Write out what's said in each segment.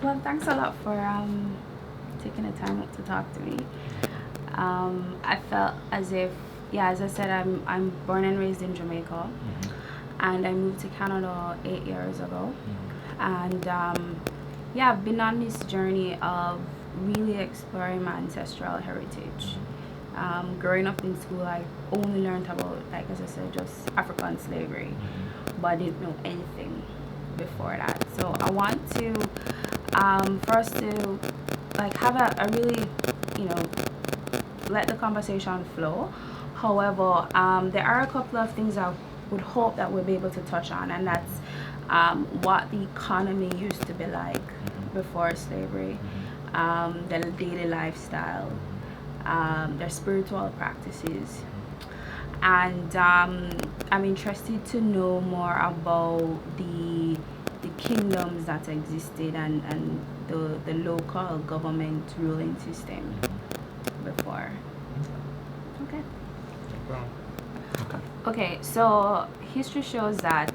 Well, thanks a lot for taking the time out to talk to me. I felt as if, yeah, as I said, I'm born and raised in Jamaica, and I moved to Canada 8 years ago, and yeah, I've been on this journey of really exploring my ancestral heritage. Growing up in school, I only learned about, like as I said, just African slavery, but I didn't know anything before that. So I want to, for us to, like, have a really, you know, let the conversation flow. However, there are a couple of things I would hope that we'll be able to touch on, and that's what the economy used to be like before slavery, their daily lifestyle, their spiritual practices, and I'm interested to know more about the kingdoms that existed, and the local government ruling system before. Okay. Okay. Okay, so history shows that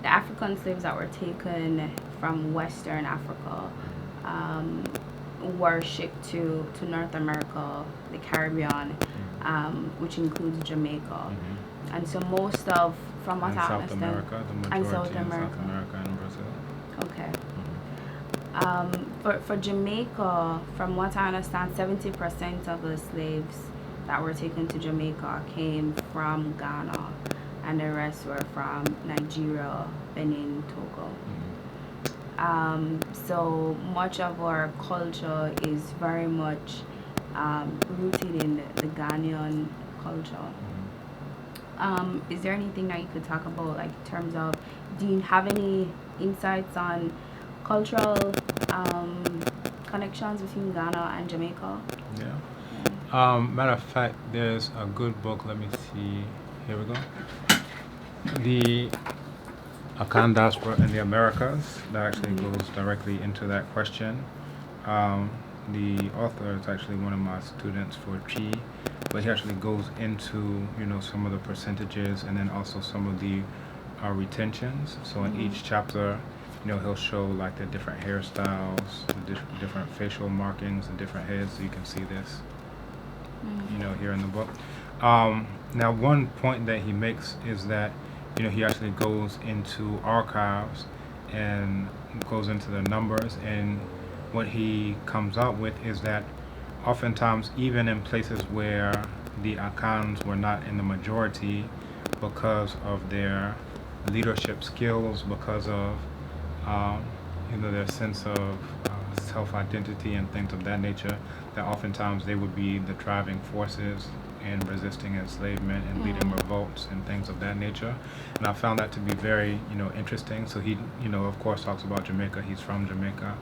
the African slaves that were taken from Western Africa um, were shipped to North America, the Caribbean, which includes Jamaica. And so most of, from what And I South understand, America, the and majority South in South America. America and Brazil. Okay. For Jamaica, from what I understand, 70% of the slaves that were taken to Jamaica came from Ghana, and the rest were from Nigeria, Benin, Togo. So much of our culture is very much rooted in the Ghanaian culture. Is there anything that you could talk about, like in terms of, do you have any insights on cultural connections between Ghana and Jamaica? Yeah. Yeah. Matter of fact, there's a good book. Let me see. Here we go. The Akan diaspora in the Americas. That actually goes directly into that question. The author is actually one of my students for Chi, but he actually goes into some of the percentages and then also some of the retentions. So in each chapter, he'll show like the different hairstyles, the different facial markings, and different heads. So you can see this, here in the book. Now, one point that he makes is that he actually goes into archives and goes into the numbers, and what he comes out with is that oftentimes, even in places where the Akans were not in the majority, because of their leadership skills, because of their sense of self-identity and things of that nature, that oftentimes they would be the driving forces in resisting enslavement and leading revolts and things of that nature. And I found that to be very, interesting. So he, of course, talks about Jamaica. He's from Jamaica,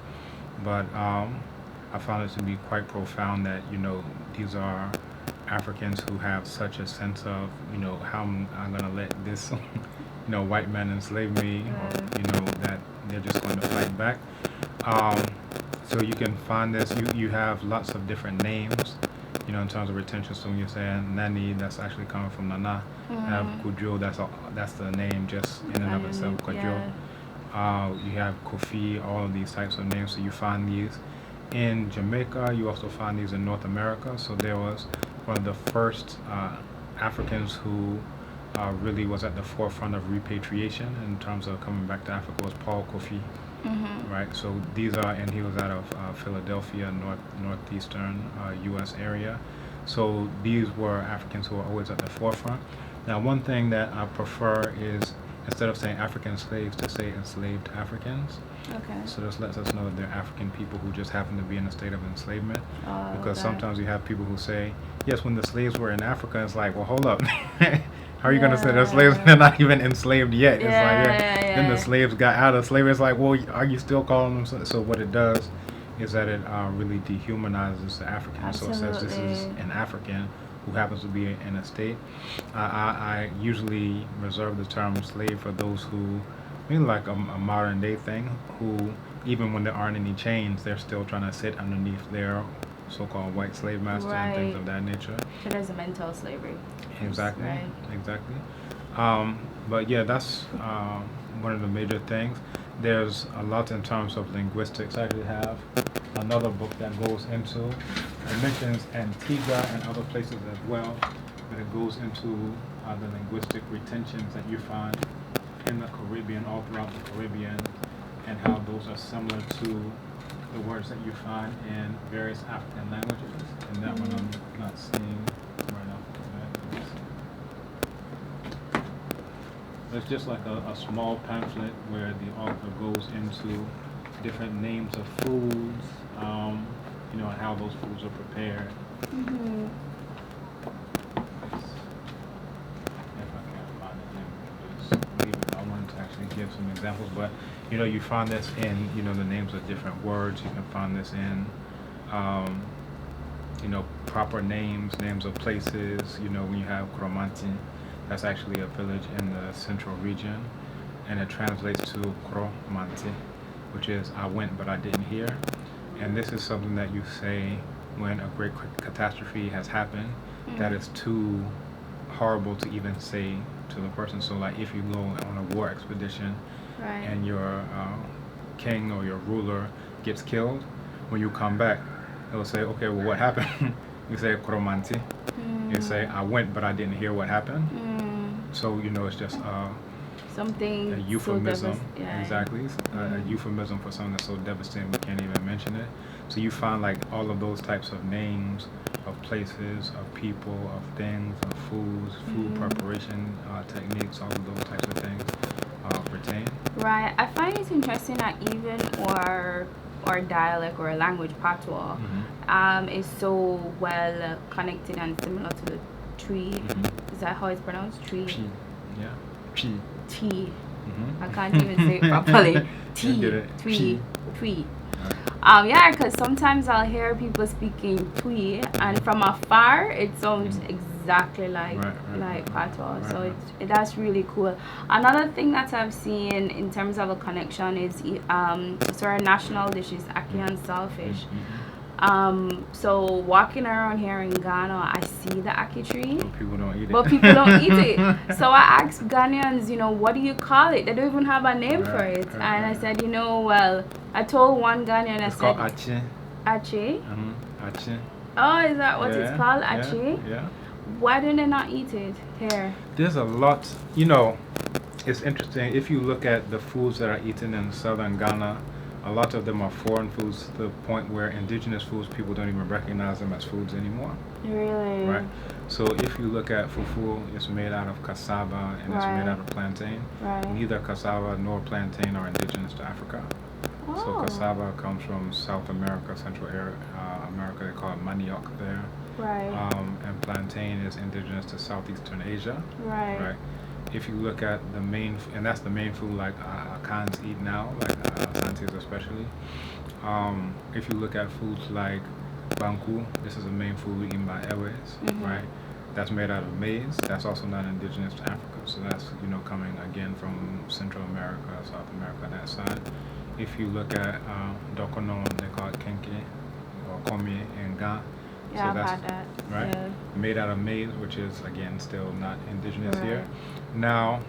but I found it to be quite profound that these are Africans who have such a sense of how I'm gonna let this white man enslave me, or that they're just going to fight back. So you can find this. You have lots of different names, in terms of retention. So when you're saying Nani, that's actually coming from Nana. You have Kudjo, that's the name just in and of itself, Kudjo. You have Kofi, all of these types of names. So you find these in Jamaica. You also find these in North America. So there was one of the first Africans who really was at the forefront of repatriation in terms of coming back to Africa was Paul Kofi. Right, so these are, and he was out of Philadelphia, northeastern U.S. area. So these were Africans who were always at the forefront. Now, one thing that I prefer is, instead of saying African slaves, to say enslaved Africans. Okay. So this lets us know that they're African people who just happen to be in a state of enslavement. Because sometimes you have people who say, yes, when the slaves were in Africa, it's like, well, hold up. How are you going to say they're slaves? They're not even enslaved yet. It's like, then the slaves got out of slavery. It's like, well, are you still calling them slaves? So what it does is that it really dehumanizes the African. So it says this is an African who happens to be in a state. I usually reserve the term slave for those who, like a modern day thing, who even when there aren't any chains, they're still trying to sit underneath their so-called white slave master and things of that nature. So there's a mental slavery. Exactly. Exactly. But yeah, that's one of the major things. there's a lot in terms of linguistics. I actually have another book that goes into, it mentions Antigua and other places as well, but it goes into the linguistic retentions that you find in the Caribbean, all throughout the Caribbean, and how those are similar to the words that you find in various African languages. And that one I'm not seeing right off the bat. It's just like a small pamphlet where the author goes into different names of foods, you know, and how those foods are prepared. Mm-hmm. If I can't find it, then just leave it. I wanted to actually give some examples, but you know, you find this in, you know, the names of different words. You can find this in, you know, proper names, names of places. You know, when you have Kromanti, that's actually a village in the central region, and it translates to Kromanti, which is I went but I didn't hear. And this is something that you say when a great catastrophe has happened that is too horrible to even say to the person. So like if you go on a war expedition and your king or your ruler gets killed, when you come back, they'll say, okay, well, what happened? You say Kromanti. You say, I went, but I didn't hear what happened. So, you know, it's just something a euphemism. So Exactly. A euphemism for something that's so devastating we can't even mention it. So you find like all of those types of names of places, of people, of things, of foods, food preparation techniques, all of those types of things pertain. Right. I find it interesting that even our dialect or language patois is so well connected and similar to the tree. Is that how it's pronounced? Tree. P. Yeah. P. T. I can't even say it properly. T. Twee. Yeah, because sometimes I'll hear people speaking Twee, and from afar it sounds exactly like patois. So that's really cool. Another thing that I've seen in terms of a connection is so our national dish is ackee and saltfish. So walking around here in Ghana, I see the ackee tree, but people don't eat it. So I asked Ghanaians, you know, what do you call it? They don't even have a name for it. And I said, you know, well, I told one Ghanaian, It's I called said, ache. Ache? Ache. Oh, is that what it's called? Ache? Yeah. Why do they not eat it here? There's a lot, you know, it's interesting. If you look at the foods that are eaten in southern Ghana, a lot of them are foreign foods to the point where indigenous foods, people don't even recognize them as foods anymore. Really? Right? So if you look at fufu, it's made out of cassava and it's made out of plantain. Neither cassava nor plantain are indigenous to Africa. So cassava comes from South America, Central America. They call it manioc there. And plantain is indigenous to Southeastern Asia. Right. If you look at the main, and that's the main food like Akans eat now, like Asantes especially. If you look at foods like Banku, this is the main food eaten by Airways, right? That's made out of maize. That's also not indigenous to Africa. So that's, you know, coming again from Central America, South America, that side. If you look at Dokonon, they call it Kenke or Komi in Ghana. Yeah, I've had that. Right? Yeah. Made out of maize, which is, again, still not indigenous here. Now,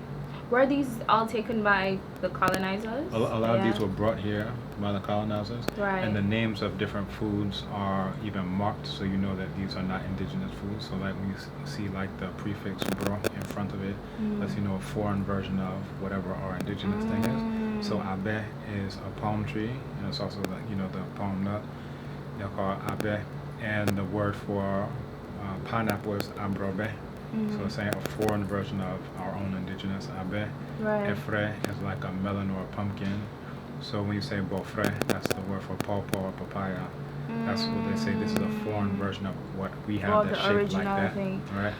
were these all taken by the colonizers? A lot of these were brought here by the colonizers. And the names of different foods are even marked, so you know that these are not indigenous foods. So like when you see like the prefix bro in front of it, that's, you know, a foreign version of whatever our indigenous thing is. So abe is a palm tree, and it's also the, you know, the palm nut. They'll call it abe. And the word for pineapple is ambrobe. So it's saying a foreign version of our own indigenous abe. Efre is like a melon or a pumpkin. So when you say bofre, that's the word for pawpaw or papaya. That's what they say. This is a foreign version of what we have that's shaped like that. Right?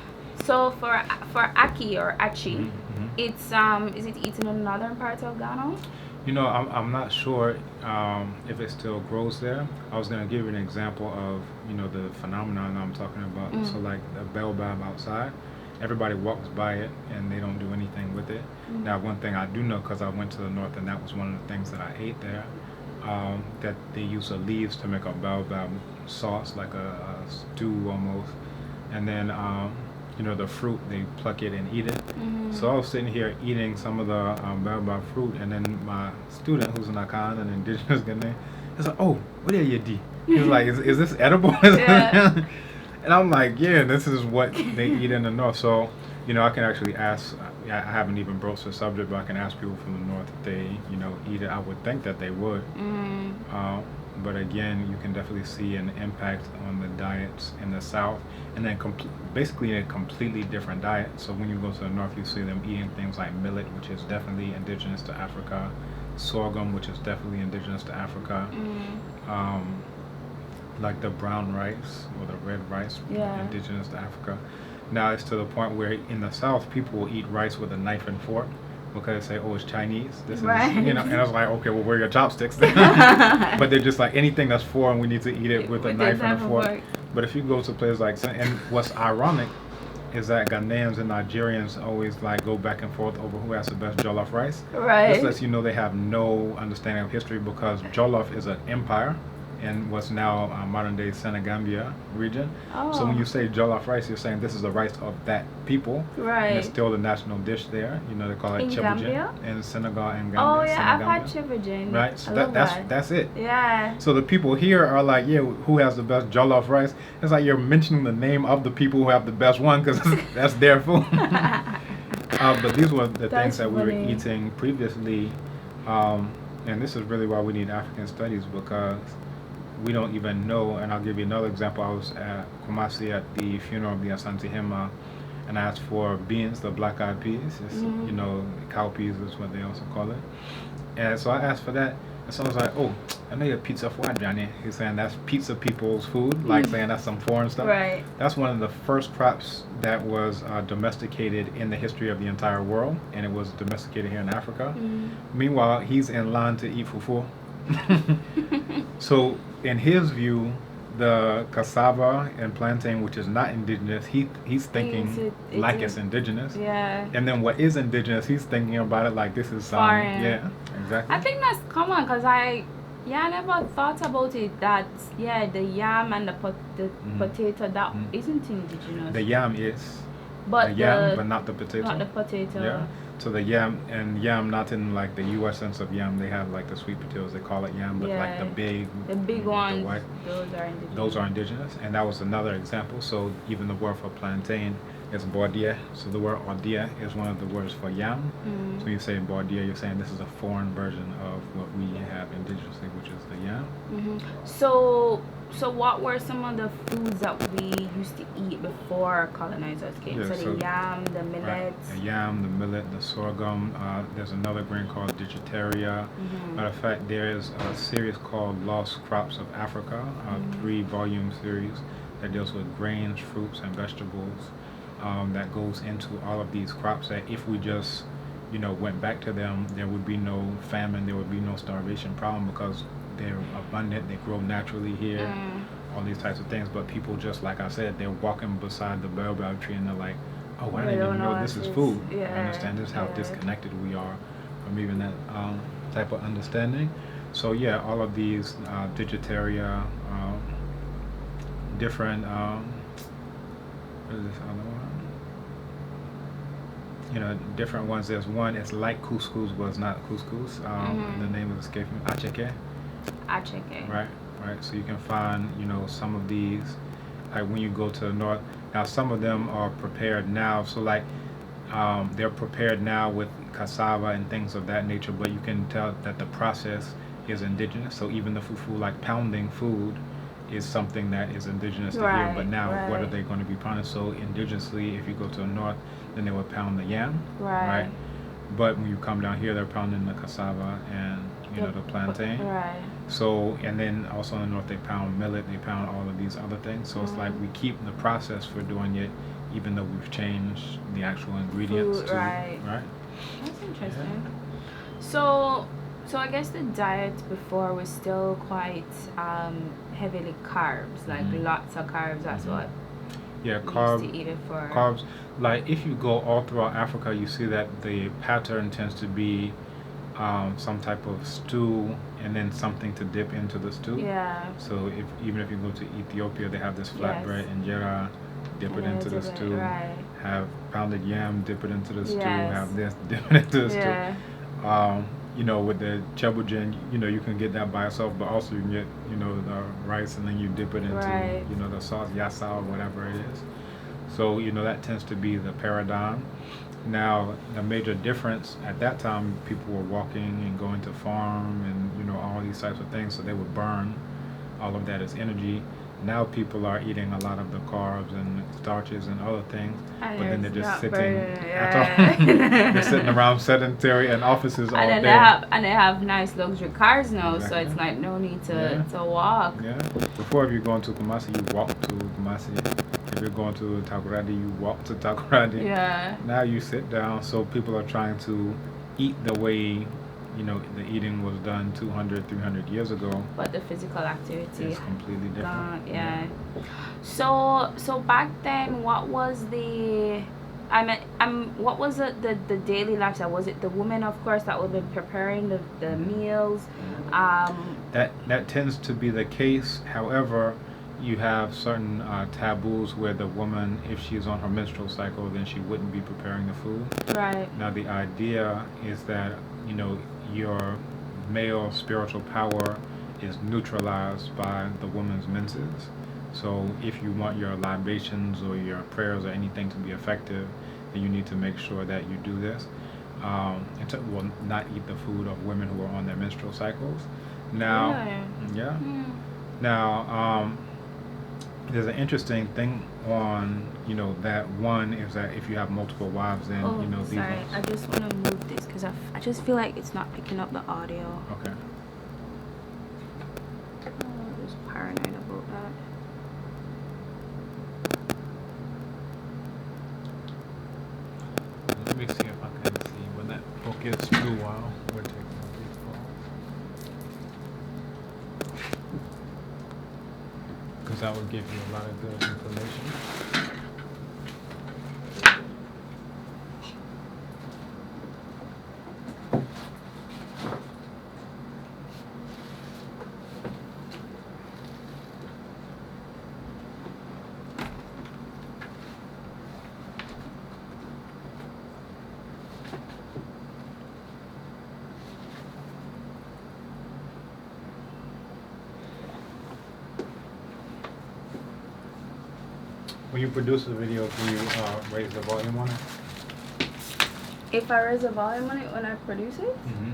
So for ackee or achi, it's is it eaten in northern parts of Ghana? You know, I'm not sure if it still grows there. I was going to give you an example of, you know, the phenomenon I'm talking about. So like the baobab outside, everybody walks by it and they don't do anything with it. Now, one thing I do know, because I went to the north and that was one of the things that I ate there, that they use the leaves to make a baobab sauce, like a stew almost. And then the fruit, they pluck it and eat it. Mm-hmm. So I was sitting here eating some of the baobab fruit, and then my student, who's an Akan, an indigenous Ghanaian, he's like, "Oh, what are you do?" He's like, "Is this edible?" Yeah. And I'm like, "Yeah, this is what they eat in the north." So, I can actually ask. I haven't even broached the subject, but I can ask people from the north if they, eat it. I would think that they would. But again, you can definitely see an impact on the diets in the south, and then basically a completely different diet. So when you go to the north, you see them eating things like millet, which is definitely indigenous to Africa, sorghum, which is definitely indigenous to Africa, like the brown rice or the red rice, indigenous to Africa. Now it's to the point where in the south, people will eat rice with a knife and fork, because they say, "Oh, it's Chinese." This is, and I was like, "Okay, well, where are your chopsticks?" But they're just like, anything that's foreign, we need to eat it with a knife and a fork. But if you go to places like, and what's ironic is that Ghanaians and Nigerians always like go back and forth over who has the best jollof rice. Right. This lets you know they have no understanding of history, because jollof is an empire in what's now modern day Senegambia region. So when you say jollof rice, you're saying this is the rice of that people. Right. And it's still the national dish there. They call it chiboujen in Senegal and Gambia. Oh yeah, Senegambia. I've had chiboujen. Right. So I love that's it. Yeah. So the people here are like, yeah, who has the best jollof rice? It's like you're mentioning the name of the people who have the best one, because that's their food. But these were the things that we were eating previously, and this is really why we need African studies, because we don't even know. And I'll give you another example. I was at Kumasi at the funeral of the Asante Hema, and I asked for beans, the black-eyed peas. It's, cow peas is what they also call it. And so I asked for that, and someone was like, "Oh, I know you're pizza for Johnny." He's saying that's pizza people's food, like saying that's some foreign stuff. Right. That's one of the first crops that was domesticated in the history of the entire world, and it was domesticated here in Africa. Meanwhile, he's in line to eat fufu. So in his view, the cassava and plantain, which is not indigenous, he's thinking it's indigenous. Yeah. And then what is indigenous, he's thinking about it like this is foreign. Yeah, exactly. I think that's common, because I never thought about it that the yam and the potato that isn't indigenous. The yam is. But the yam, but not the potato. Not the potato. Yeah. So the yam, and yam not in like the U.S. sense of yam. They have like the sweet potatoes. They call it yam, but like the big ones. The white, those are indigenous. And that was another example. So even the word for plantain is bordia. So the word ordia is one of the words for yam. So when you say bordia, you're saying this is a foreign version of what we have indigenously, which is the yam. So what were some of the foods that we used to eat before colonizers came? Yeah, so the yam, the millet. Right. The yam, the millet, the sorghum. There's another grain called digitaria. Matter of fact, there is a series called Lost Crops of Africa, a 3-volume series that deals with grains, fruits, and vegetables. That goes into all of these crops that if we just, went back to them, there would be no famine, there would be no starvation problem, because they're abundant, they grow naturally here, all these types of things. But people, just like I said, they're walking beside the baobab tree and they're like, "Oh, I didn't even know this is food." Yeah, I understand this, how disconnected we are from even that type of understanding. So yeah, all of these digitaria, different, what is this other one? Different ones. There's one, it's like couscous, but it's not couscous. The name is escaping me. Acheke. Right. So you can find, some of these, like when you go to the north. Now, some of them are prepared now. So like, they're prepared now with cassava and things of that nature, but you can tell that the process is indigenous. So even the fufu, like pounding food, is something that is indigenous to here. But now, what are they going to be pounding? So indigenously, if you go to the north, then they would pound the yam, right? But when you come down here, they're pounding the cassava and the plantain. So, and then also in the north, they pound millet, they pound all of these other things. So it's like we keep the process for doing it, even though we've changed the actual ingredients. Food, right. That's interesting. So I guess the diet before was still quite heavily carbs, like lots of carbs. That's what. Yeah, used to eat it for. Carbs. Like if you go all throughout Africa, you see that the pattern tends to be some type of stew and then something to dip into the stew. Yeah. So even if you go to Ethiopia, they have this flatbread injera dip it And into they the dip it, stew. right. Have pounded yam, dip it into the stew. Yes. Have this, dip it into the Yeah. stew. You know, with the chebujin, you know, you can get that by itself, but also you can get, you know, the rice and then you dip it into, Right. you know, the sauce, yassa or whatever it is. So, you know, that tends to be the paradigm. Now, the major difference at that time, people were walking and going to farm and, you know, all these types of things, so they would burn all of that as energy. Now people are eating a lot of the carbs and starches and other things, And but then they're it's just not sitting burning, at all. yeah. They're sitting around sedentary and offices all And then day. they have nice luxury cars now, so Exactly. it's like no need Yeah. to walk. Yeah. Before, if you're going to Kumasi, you walk to Kumasi. If you're going to Takoradi, you walk to Takoradi. Yeah. Now you sit down. So people are trying to eat the way, you know, the eating was done 200, 300 years ago. But the physical activity It's completely different. yeah. So back then, what was the what was the daily lifestyle? Was it the women, of course, that would be preparing the meals? That tends to be the case. However, you have certain taboos where the woman, if she's on her menstrual cycle, then she wouldn't be preparing the food. Right. Now the idea is that, you know, your male spiritual power is neutralized by the woman's menses. So if you want your libations or your prayers or anything to be effective, then you need to make sure that you do this. And to, well, not eat the food of women who are on their menstrual cycles. Now, yeah. Now, there's an interesting thing on, you know, that one is that if you have multiple wives, then, you know, these sorry, ones. I just want to move this because I just feel like it's not picking up the audio. Okay. I'm just paranoid about that. Let me see if I can see when that book is through while we're taking these calls. Because that would give you a lot of good information. When you produce a video, can you raise the volume on it? If I raise the volume on it when I produce it? Mm-hmm.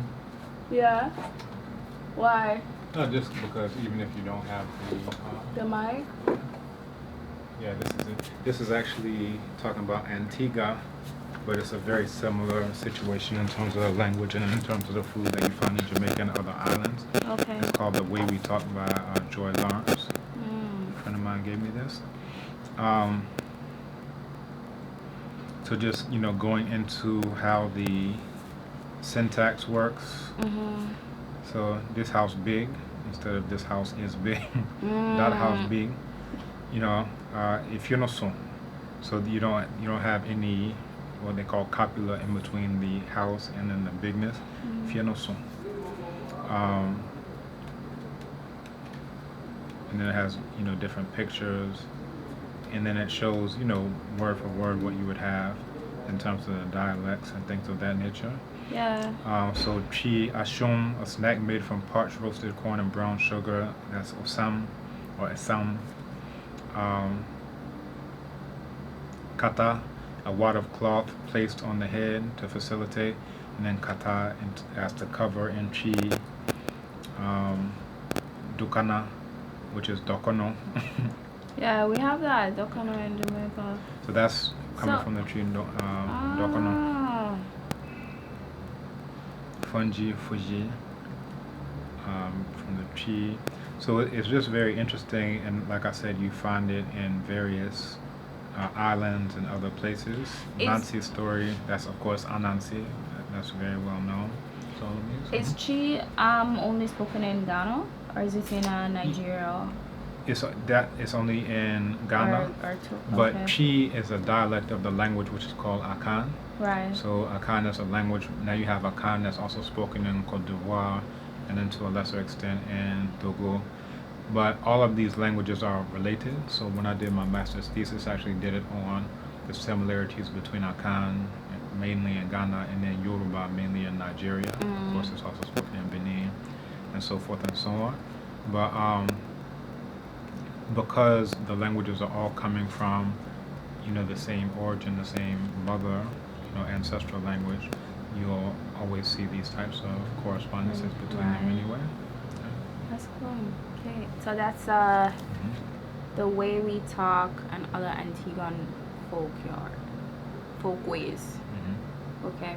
Yeah. Why? No, just because even if you don't have The mic? yeah, this is it. This is actually talking about Antigua, but it's a very similar situation in terms of the language and in terms of the food that you find in Jamaica and other islands. Okay. It's called The Way We Talk by Joy Lawrence. A friend of mine gave me this. So just, you know, going into how the syntax works. So this house big instead of this house is big. That house big. You know, if you're no son, so you don't have any what they call copula in between the house and then the bigness. If you're no son. And then it has, you know, different pictures. And then it shows, you know, word for word what you would have in terms of the dialects and things of that nature. Yeah. So chi ashum, a snack made from parched roasted corn and brown sugar. That's osam or esam. Kata, a wad of cloth placed on the head to facilitate, and then kata as to cover in chi. Dukana, which is dokono. Yeah, we have that dokono in Jamaica. So that's coming from the tree dokono. Fungi, fuji, from the tree. So it's just very interesting, and like I said, you find it in various islands and other places. Nancy's story, that's of course Anansi, that's very well known. Is chi only spoken in Ghana, or is it in Nigeria? It's only in Ghana, but Chi is a dialect of the language which is called Akan. Right. So Akan is a language. Now you have Akan that's also spoken in Cote d'Ivoire, and then to a lesser extent in Togo. But all of these languages are related. So when I did my master's thesis, I actually did it on the similarities between Akan, mainly in Ghana, and then Yoruba, mainly in Nigeria. Of course, it's also spoken in Benin, and so forth and so on. But because the languages are all coming from, the same origin, the same mother, ancestral language, you'll always see these types of correspondences between them anyway. That's cool. Okay, so that's the way we talk and other Antiguan folk ways. Okay.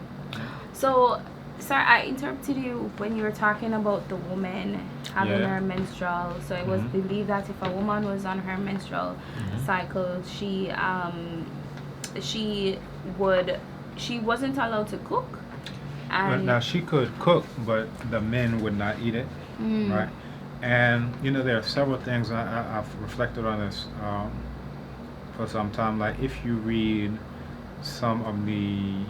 So, sorry, I interrupted you when you were talking about the woman having her menstrual. So it was believed that if a woman was on her menstrual cycle, she wasn't allowed to cook. And now she could cook, but the men would not eat it, right? And there are several things I've reflected on this for some time. Like if you read some of the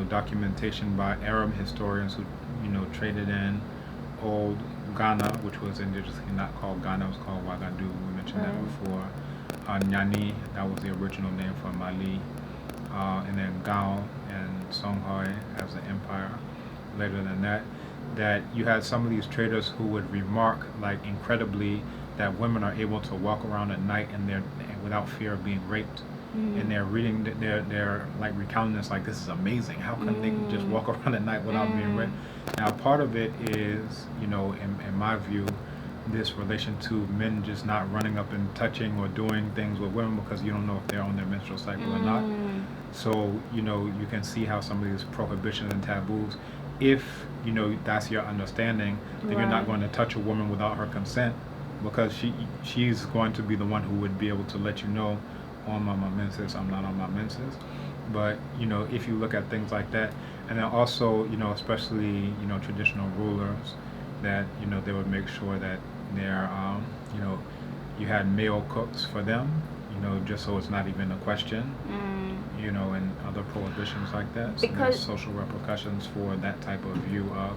documentation by Arab historians who traded in old Ghana, which was indigenously not called Ghana, it was called Wagadu. We mentioned that before. Nyani, that was the original name for Mali, and then Gao and Songhai as the empire. Later than that you had some of these traders who would remark, like incredibly, that women are able to walk around at night and without fear of being raped. And they're reading, they're like recounting this, like, this is amazing. How come they can just walk around at night without being raped? Now, part of it is, in my view, this relation to men just not running up and touching or doing things with women because you don't know if they're on their menstrual cycle or not. So, you can see how some of these prohibitions and taboos, if, that's your understanding, then you're not going to touch a woman without her consent, because she's going to be the one who would be able to let you know, on my menses, I'm not on my menses. But if you look at things like that, and then also especially traditional rulers, that they would make sure that they're you had male cooks for them, just so it's not even a question, and other prohibitions like that. So there's social repercussions for that type of view of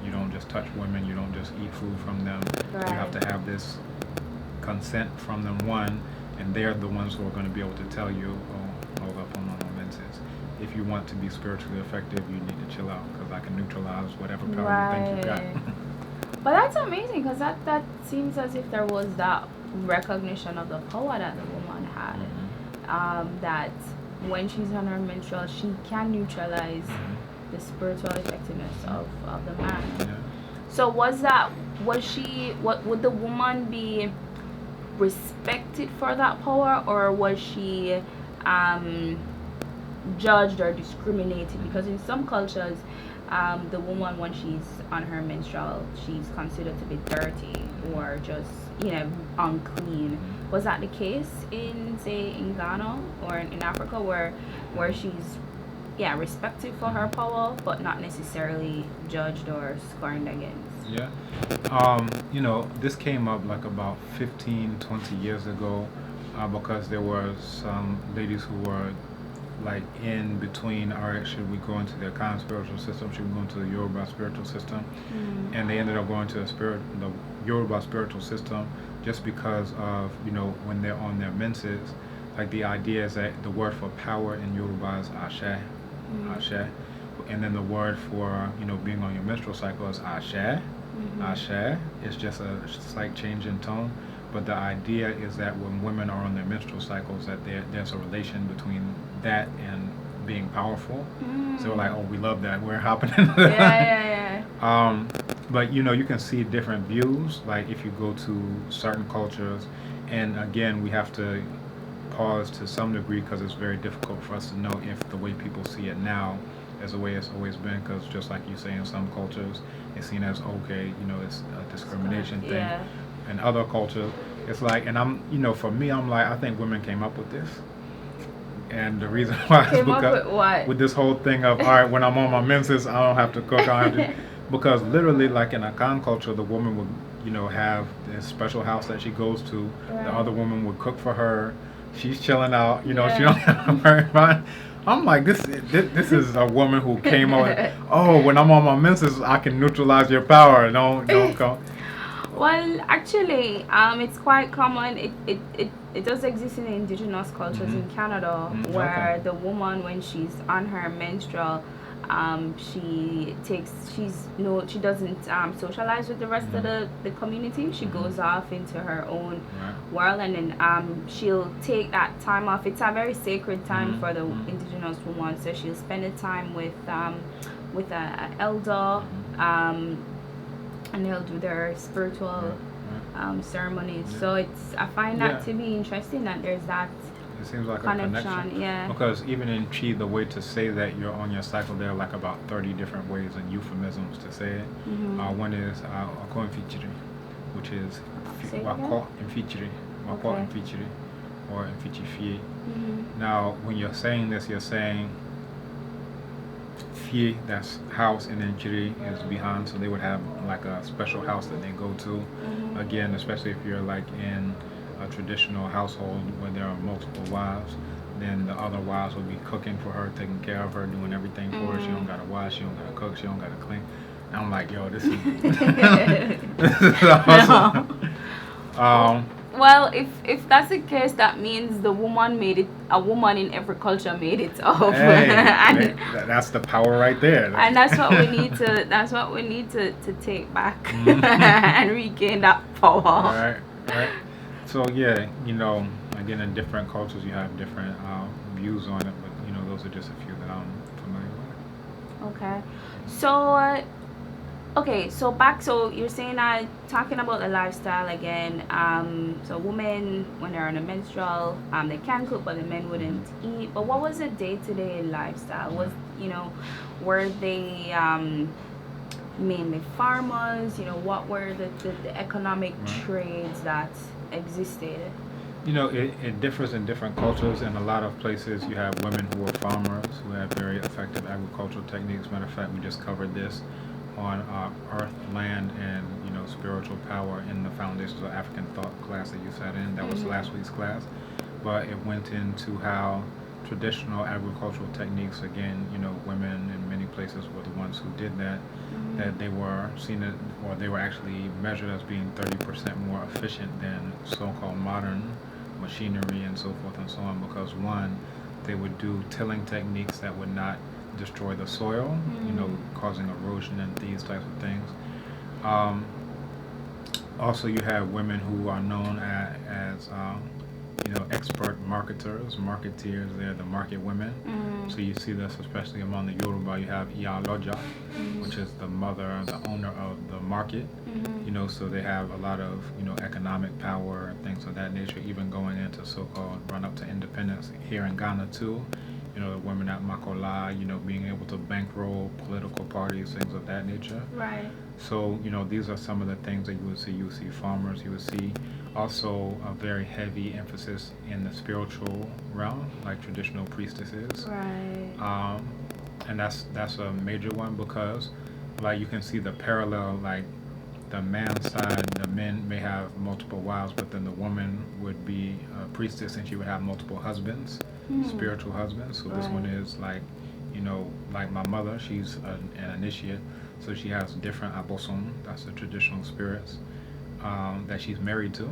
you don't just touch women, you don't just eat food from them. You have to have this consent from them, one. And they're the ones who are going to be able to tell you, oh, hold up, on my menses. If you want to be spiritually effective, you need to chill out, because I can neutralize whatever power you think you got. But that's amazing, because that seems as if there was that recognition of the power that the woman had. That when she's on her menstrual, she can neutralize the spiritual effectiveness of the man. So would the woman be respected for that power, or was she judged or discriminated? Because in some cultures, the woman, when she's on her menstrual, she's considered to be dirty or just unclean. Was that the case in Ghana or in Africa, where she's respected for her power but not necessarily judged or scorned against? This came up like about 15-20 years ago, because there were some ladies who were like in between, all right, should we go into the Akan spiritual system, should we go into the Yoruba spiritual system? And they ended up going to the Yoruba spiritual system just because of, when they're on their menses, like the idea is that the word for power in Yoruba is Ashe, Ashe. And then the word for, being on your menstrual cycle is Ashe. Ashe. It's just a slight change in tone. But the idea is that when women are on their menstrual cycles, that there's a relation between that and being powerful. So we're like, oh, we love that. We're hopping into that. But, you can see different views. Like if you go to certain cultures, and again, we have to pause to some degree because it's very difficult for us to know if the way people see it now is the way it's always been, because just like you say, in some cultures it's seen as okay, it's a discrimination thing. In other cultures it's like, and I'm, for me, I'm like, I think women came up with this, and the reason why is because with this whole thing of, all right, when I'm on my menses, I don't have to cook, I don't have to, because literally, like in Akan culture, the woman would have this special house that she goes to. The other woman would cook for her. She's chilling out, she don't have to worry about it. I'm like, this is a woman who came on. Oh, when I'm on my menses, I can neutralize your power. Don't come. Well, actually, it's quite common. It does exist in indigenous cultures in Canada, where Okay. the woman, when she's on her menstrual, she doesn't socialize with the rest of the community. She goes off into her own Right. world, and then she'll take that time off. It's a very sacred time for the indigenous woman, so she'll spend the time with a elder. Um, and they'll do their spiritual ceremonies. Yeah. So I find Yeah. that to be interesting that there's that It seems like a connection. connection. Yeah. Because even in Chi, the way to say that you're on your cycle, there are like about 30 different ways and euphemisms to say it. One is Wako Infichiri, which is Say it Wako Infichiri, Wako Okay. Infichiri, or Infichifie. Now, when you're saying this, you're saying Fie, that's house, and then Chiri is behind, so they would have like a special house that they go to. Again, especially if you're like in a traditional household where there are multiple wives, then the other wives will be cooking for her, taking care of her, doing everything for her. She don't gotta wash, she don't gotta cook, she don't gotta clean. And I'm like, yo, this is this is awesome. Well, if that's the case, that means the woman made it. A woman in every culture made it up, Hey, and that's the power right there. and that's what we need to. That's what we need to take back and regain that power. Right, right. So yeah, again, in different cultures, you have different views on it, but those are just a few that I'm familiar with. Okay, so so you're saying that talking about the lifestyle again. So women, when they're on a menstrual, they can cook, but the men wouldn't eat. But what was the day-to-day lifestyle? Were they mainly farmers? What were the economic trades that existed? It differs in different cultures. In a lot of places, you have women who are farmers who have very effective agricultural techniques. Matter of fact, we just covered this on earth, land, and spiritual power in the Foundations of African Thought class that you sat in. That was last week's class, but it went into how traditional agricultural techniques, again, women in many places were the ones who did that. That they were seen as, or they were actually measured as being 30% more efficient than so-called modern machinery and so forth and so on, because one, they would do tilling techniques that would not destroy the soil, causing erosion and these types of things. Also, you have women who are known as expert marketeers. They're the market women. So you see this especially among the Yoruba. You have Iya Loja, which is the mother, the owner of the market. So they have a lot of economic power and things of that nature, even going into so-called run-up to independence here in Ghana too. The women at Makola, being able to bankroll political parties, things of that nature. Right. So, these are some of the things that you would see. You would see farmers, you would see also a very heavy emphasis in the spiritual realm, like traditional priestesses. Right. And that's a major one, because like you can see the parallel, like the man's side, the men may have multiple wives, but then the woman would be a priestess and she would have multiple husbands, spiritual husbands. So this one is like, like my mother, she's an initiate, so she has different abosom, that's the traditional spirits, that she's married to.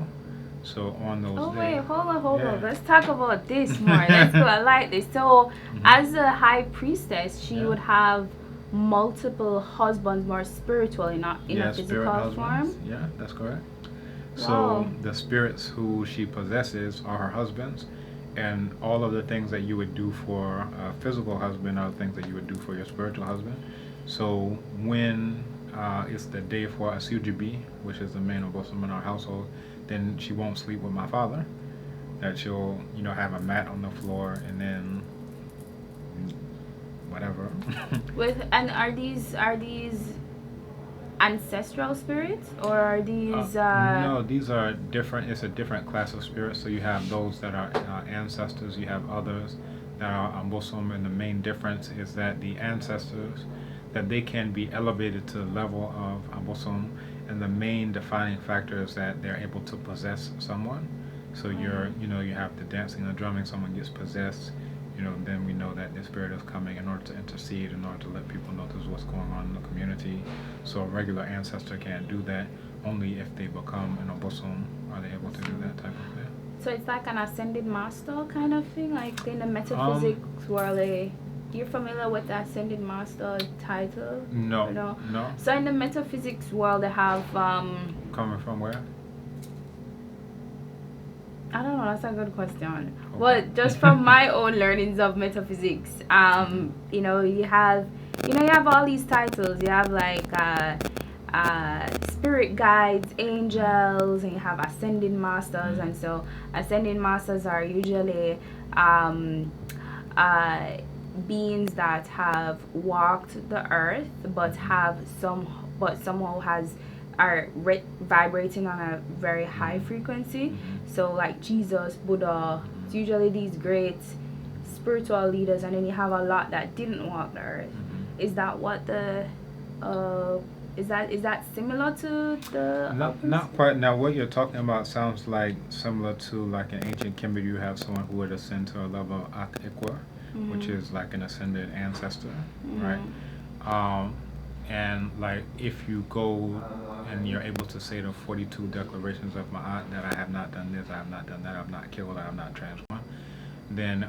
So on those Oh days, wait, hold on. Let's talk about this more. Let's go. I like this. So, as a high priestess, she would have multiple husbands, more spiritual, in a physical form. Yeah, that's correct. Wow. So the spirits who she possesses are her husbands, and all of the things that you would do for a physical husband are the things that you would do for your spiritual husband. So when it's the day for Asujibi, which is the main abosom in our household, then she won't sleep with my father. That she'll, have a mat on the floor and then whatever. Are these ancestral spirits, or are these? No, these are different. It's a different class of spirits. So you have those that are ancestors. You have others that are abosom, and the main difference is that the ancestors, that they can be elevated to the level of abosom, and the main defining factor is that they're able to possess someone. So you have the dancing and drumming. Someone gets possessed. Then we know that the spirit is coming in order to intercede, in order to let people know this is what's going on in the community. So a regular ancestor can't do that. only if they become an obosom are they able to do that type of thing. So it's like an ascended master kind of thing, like in the metaphysics world. You're familiar with the ascended master title? No, No. no. So in the metaphysics world, they have Coming from where? I don't know. That's a good question. Okay. But just from my own learnings of metaphysics, you know, you have all these titles. You have like spirit guides, angels, and you have ascending masters. And so ascending masters are usually beings that have walked the earth, but somehow are vibrating on a very high frequency. So like Jesus, Buddha, it's usually these great spiritual leaders, and then you have a lot that didn't walk the earth. Is that what the is that similar to the not quite. Now what you're talking about sounds like similar to like in ancient Kemet you have someone who would ascend to a level of Ak-Ikwa, which is like an ascended ancestor, right? And like if you go and you're able to say the 42 declarations of Ma'at, that I have not done this, I have not done that, I have not killed, I have not transformed, then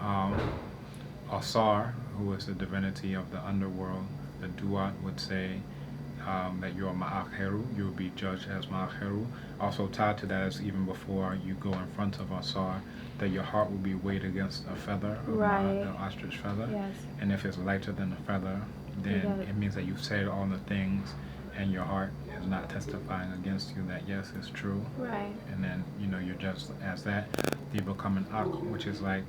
Asar, who is the divinity of the underworld, the Duat, would say that you're Ma'ak Heru, you will be judged as Ma'ak Heru. Also tied to that is even before you go in front of Asar, that your heart will be weighed against a feather, of Ma'at, the ostrich feather. Yes. And if it's lighter than a feather, then it means that you've said all the things and your heart is not testifying against you that yes, it's true. Right. And then, you know, you're just as that. You become an Ak, which is like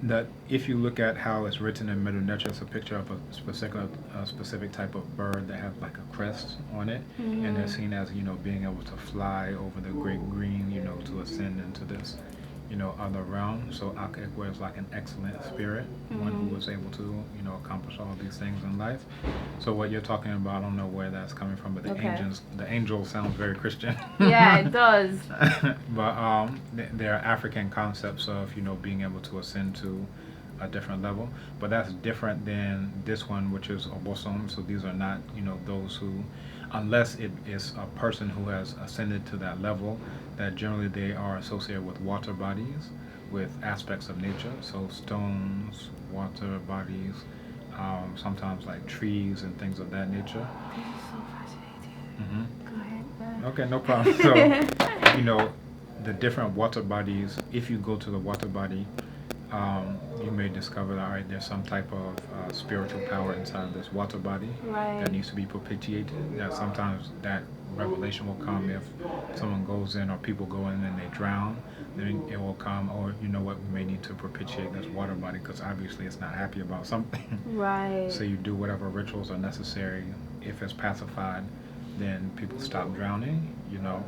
that if you look at how it's written in Middle Nature, it's a picture of a specific type of bird that has like a crest on it, and they're seen as, you know, being able to fly over the great green, you know, to ascend into this, you know, other realm. So Ak-Ikwa is like an excellent spirit, one who was able to, you know, accomplish all these things in life. So what you're talking about, I don't know where that's coming from, but the angel sounds very Christian. Yeah, it does. But there are African concepts of, you know, being able to ascend to a different level, but that's different than this one, which is obosom. So these are not, you know, those who, unless it is a person who has ascended to that level, that generally they are associated with water bodies, with aspects of nature, so stones, water bodies, sometimes like trees and things of that nature. This is so fascinating. Go ahead. Okay, no problem. So, you know, the different water bodies, if you go to the water body, you may discover that, all right, there's some type of spiritual power inside of this water body that needs to be propitiated. That sometimes that revelation will come if someone goes in or people go in and they drown, then it will come, or you know what, we may need to propitiate this water body because obviously it's not happy about something. Right. So you do whatever rituals are necessary. If it's pacified, then people stop drowning, you know.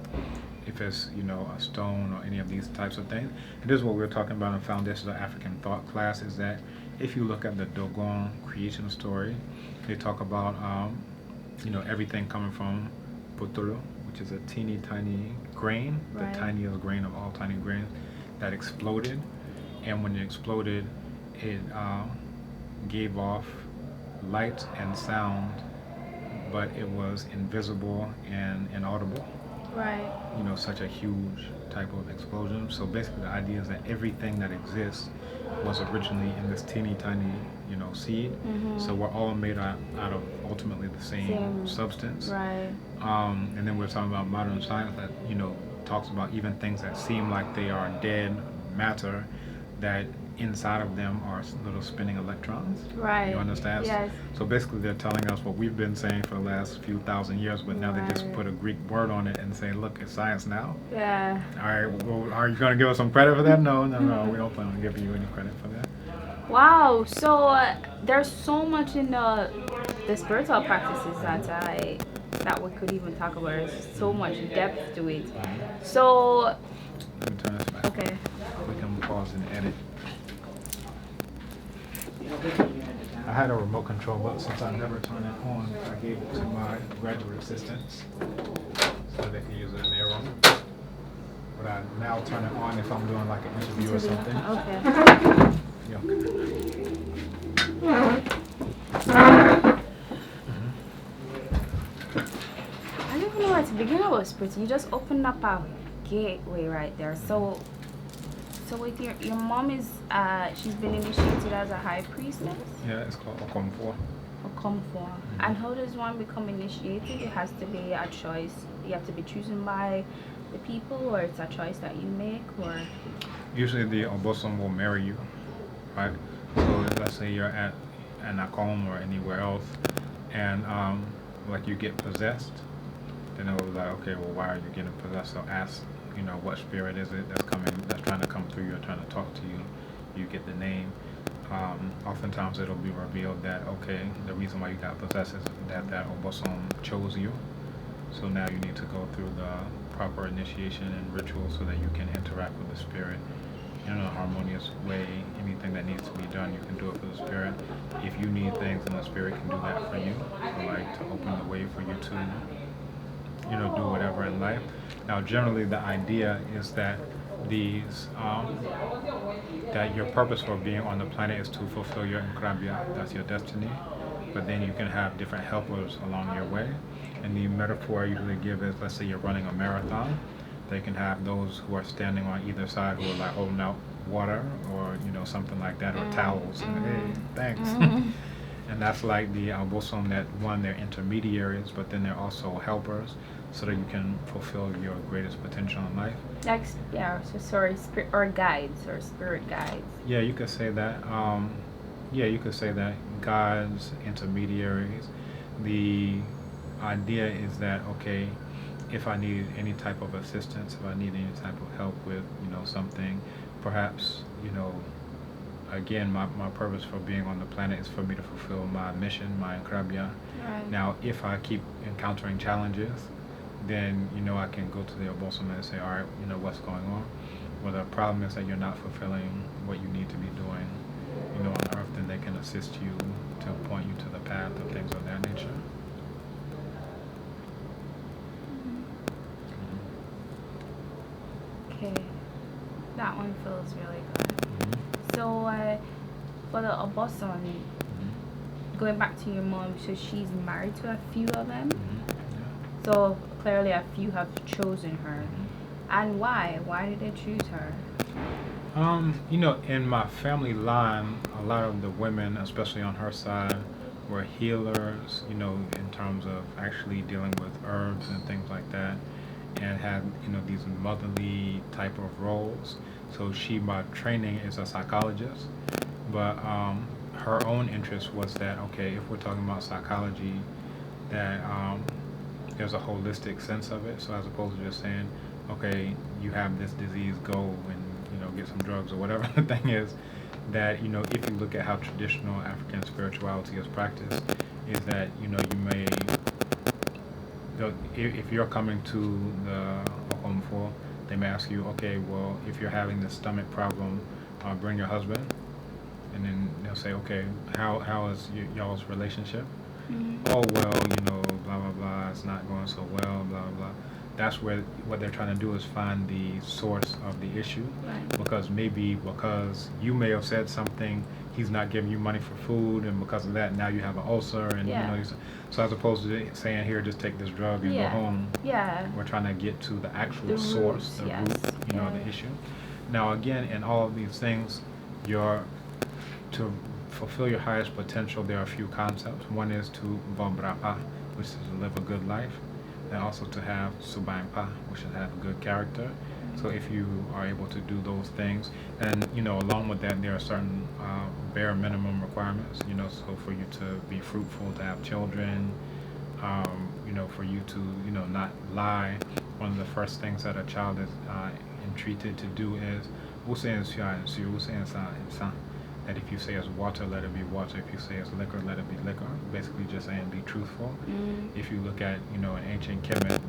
If it's, you know, a stone or any of these types of things. And this is what we were talking about in Foundations of African Thought class, is that if you look at the Dogon creation story, they talk about, you know, everything coming from Puturu, which is a teeny tiny grain, the tiniest grain of all tiny grains, that exploded. And when it exploded, it gave off light and sound, but it was invisible and inaudible. Right. You know, such a huge type of explosion. So basically the idea is that everything that exists was originally in this teeny tiny, you know, seed. So we're all made out of ultimately the same substance. Right. And then we're talking about modern science that, you know, talks about even things that seem like they are dead matter, that inside of them are little spinning electrons. Right. You understand? Yes. So basically they're telling us what we've been saying for the last few thousand years, but now they just put a Greek word on it and say, look, it's science now. Yeah. All right, well, are you going to give us some credit for that? No, we don't plan on giving you any credit for that. Wow. So there's so much in the spiritual practices that we could even talk about. There's so much depth to it. So. Let me turn this back. Okay. We can pause and edit. I had a remote control, but since I never turn it on, I gave it to my graduate assistants so they can use it in their room. But I now turn it on if I'm doing like an interview or something. Okay. Yeah. know where to begin. It was pretty. You just opened up a gateway right there. So with your mom is she's been initiated as a high priestess. Yeah, it's called Okomfo. Okomfo. And how does one become initiated? It has to be a choice. You have to be chosen by the people, or it's a choice that you make, or Usually the Obosom will marry you, right? So let's say you're at an Akom or anywhere else, and like you get possessed, then it was like, okay, well, why are you getting possessed? So ask, what spirit is it that's trying to come through you or trying to talk to you? You get the name. Oftentimes it'll be revealed that, okay, the reason why you got possessed is that Obosom chose you. So now you need to go through the proper initiation and ritual so that you can interact with the spirit in a harmonious way. Anything that needs to be done, you can do it for the spirit. If you need things, then the spirit can do that for you. So like to open the way for you to, do whatever in life. Now, generally, the idea is that that your purpose for being on the planet is to fulfill your inkrabia, that's your destiny. But then you can have different helpers along your way. And the metaphor I usually give is, let's say you're running a marathon. They can have those who are standing on either side who are like holding out water or, something like that, or towels. And, hey, thanks. And that's like the Albosom, that one, they're intermediaries, but then they're also helpers so that you can fulfill your greatest potential in life. spirit or guides or spirit guides. Yeah, you could say that. You could say that. Guides, intermediaries. The idea is that, okay, if I need any type of assistance, if I need any type of help with, something, perhaps, again, my purpose for being on the planet is for me to fulfill my mission, my inkrabia. Right. Now, if I keep encountering challenges, then, I can go to the Obosom and say, all right, what's going on? Well, the problem is that you're not fulfilling what you need to be doing, on earth, then they can assist you to point you to the path of things of that nature. Okay, that one feels really good. So for the Obosom, going back to your mom, so she's married to a few of them. So clearly a few have chosen her. And why? Why did they choose her? In my family line, a lot of the women, especially on her side, were healers, in terms of actually dealing with herbs and things like that, and had, these motherly type of roles. So she, by training, is a psychologist, but her own interest was that, okay, if we're talking about psychology, that there's a holistic sense of it. So as opposed to just saying, okay, you have this disease, go and get some drugs or whatever the thing is, that if you look at how traditional African spirituality is practiced, is that you may, if you're coming to the Okomfo, they may ask you, okay, well, if you're having this stomach problem, bring your husband, and then they'll say, okay, how is y'all's relationship? Oh, well, blah, blah, blah, it's not going so well, blah, blah, blah. That's where what they're trying to do is find the source of the issue. Right. Because you may have said something, he's not giving you money for food, and because of that, now you have an ulcer, and so as opposed to saying, here, just take this drug and go home, we're trying to get to the actual source, the root, the issue. Now, again, in all of these things, to fulfill your highest potential, there are a few concepts. One is to Bobrapa, which is to live a good life, and also to have Subaimpa, which is to have a good character. So if you are able to do those things, and along with that, there are certain bare minimum requirements. So for you to be fruitful, to have children, for you to not lie. One of the first things that a child is entreated to do is that if you say it's water, let it be water. If you say it's liquor, let it be liquor. Basically just saying be truthful. If you look at, in ancient Kemet,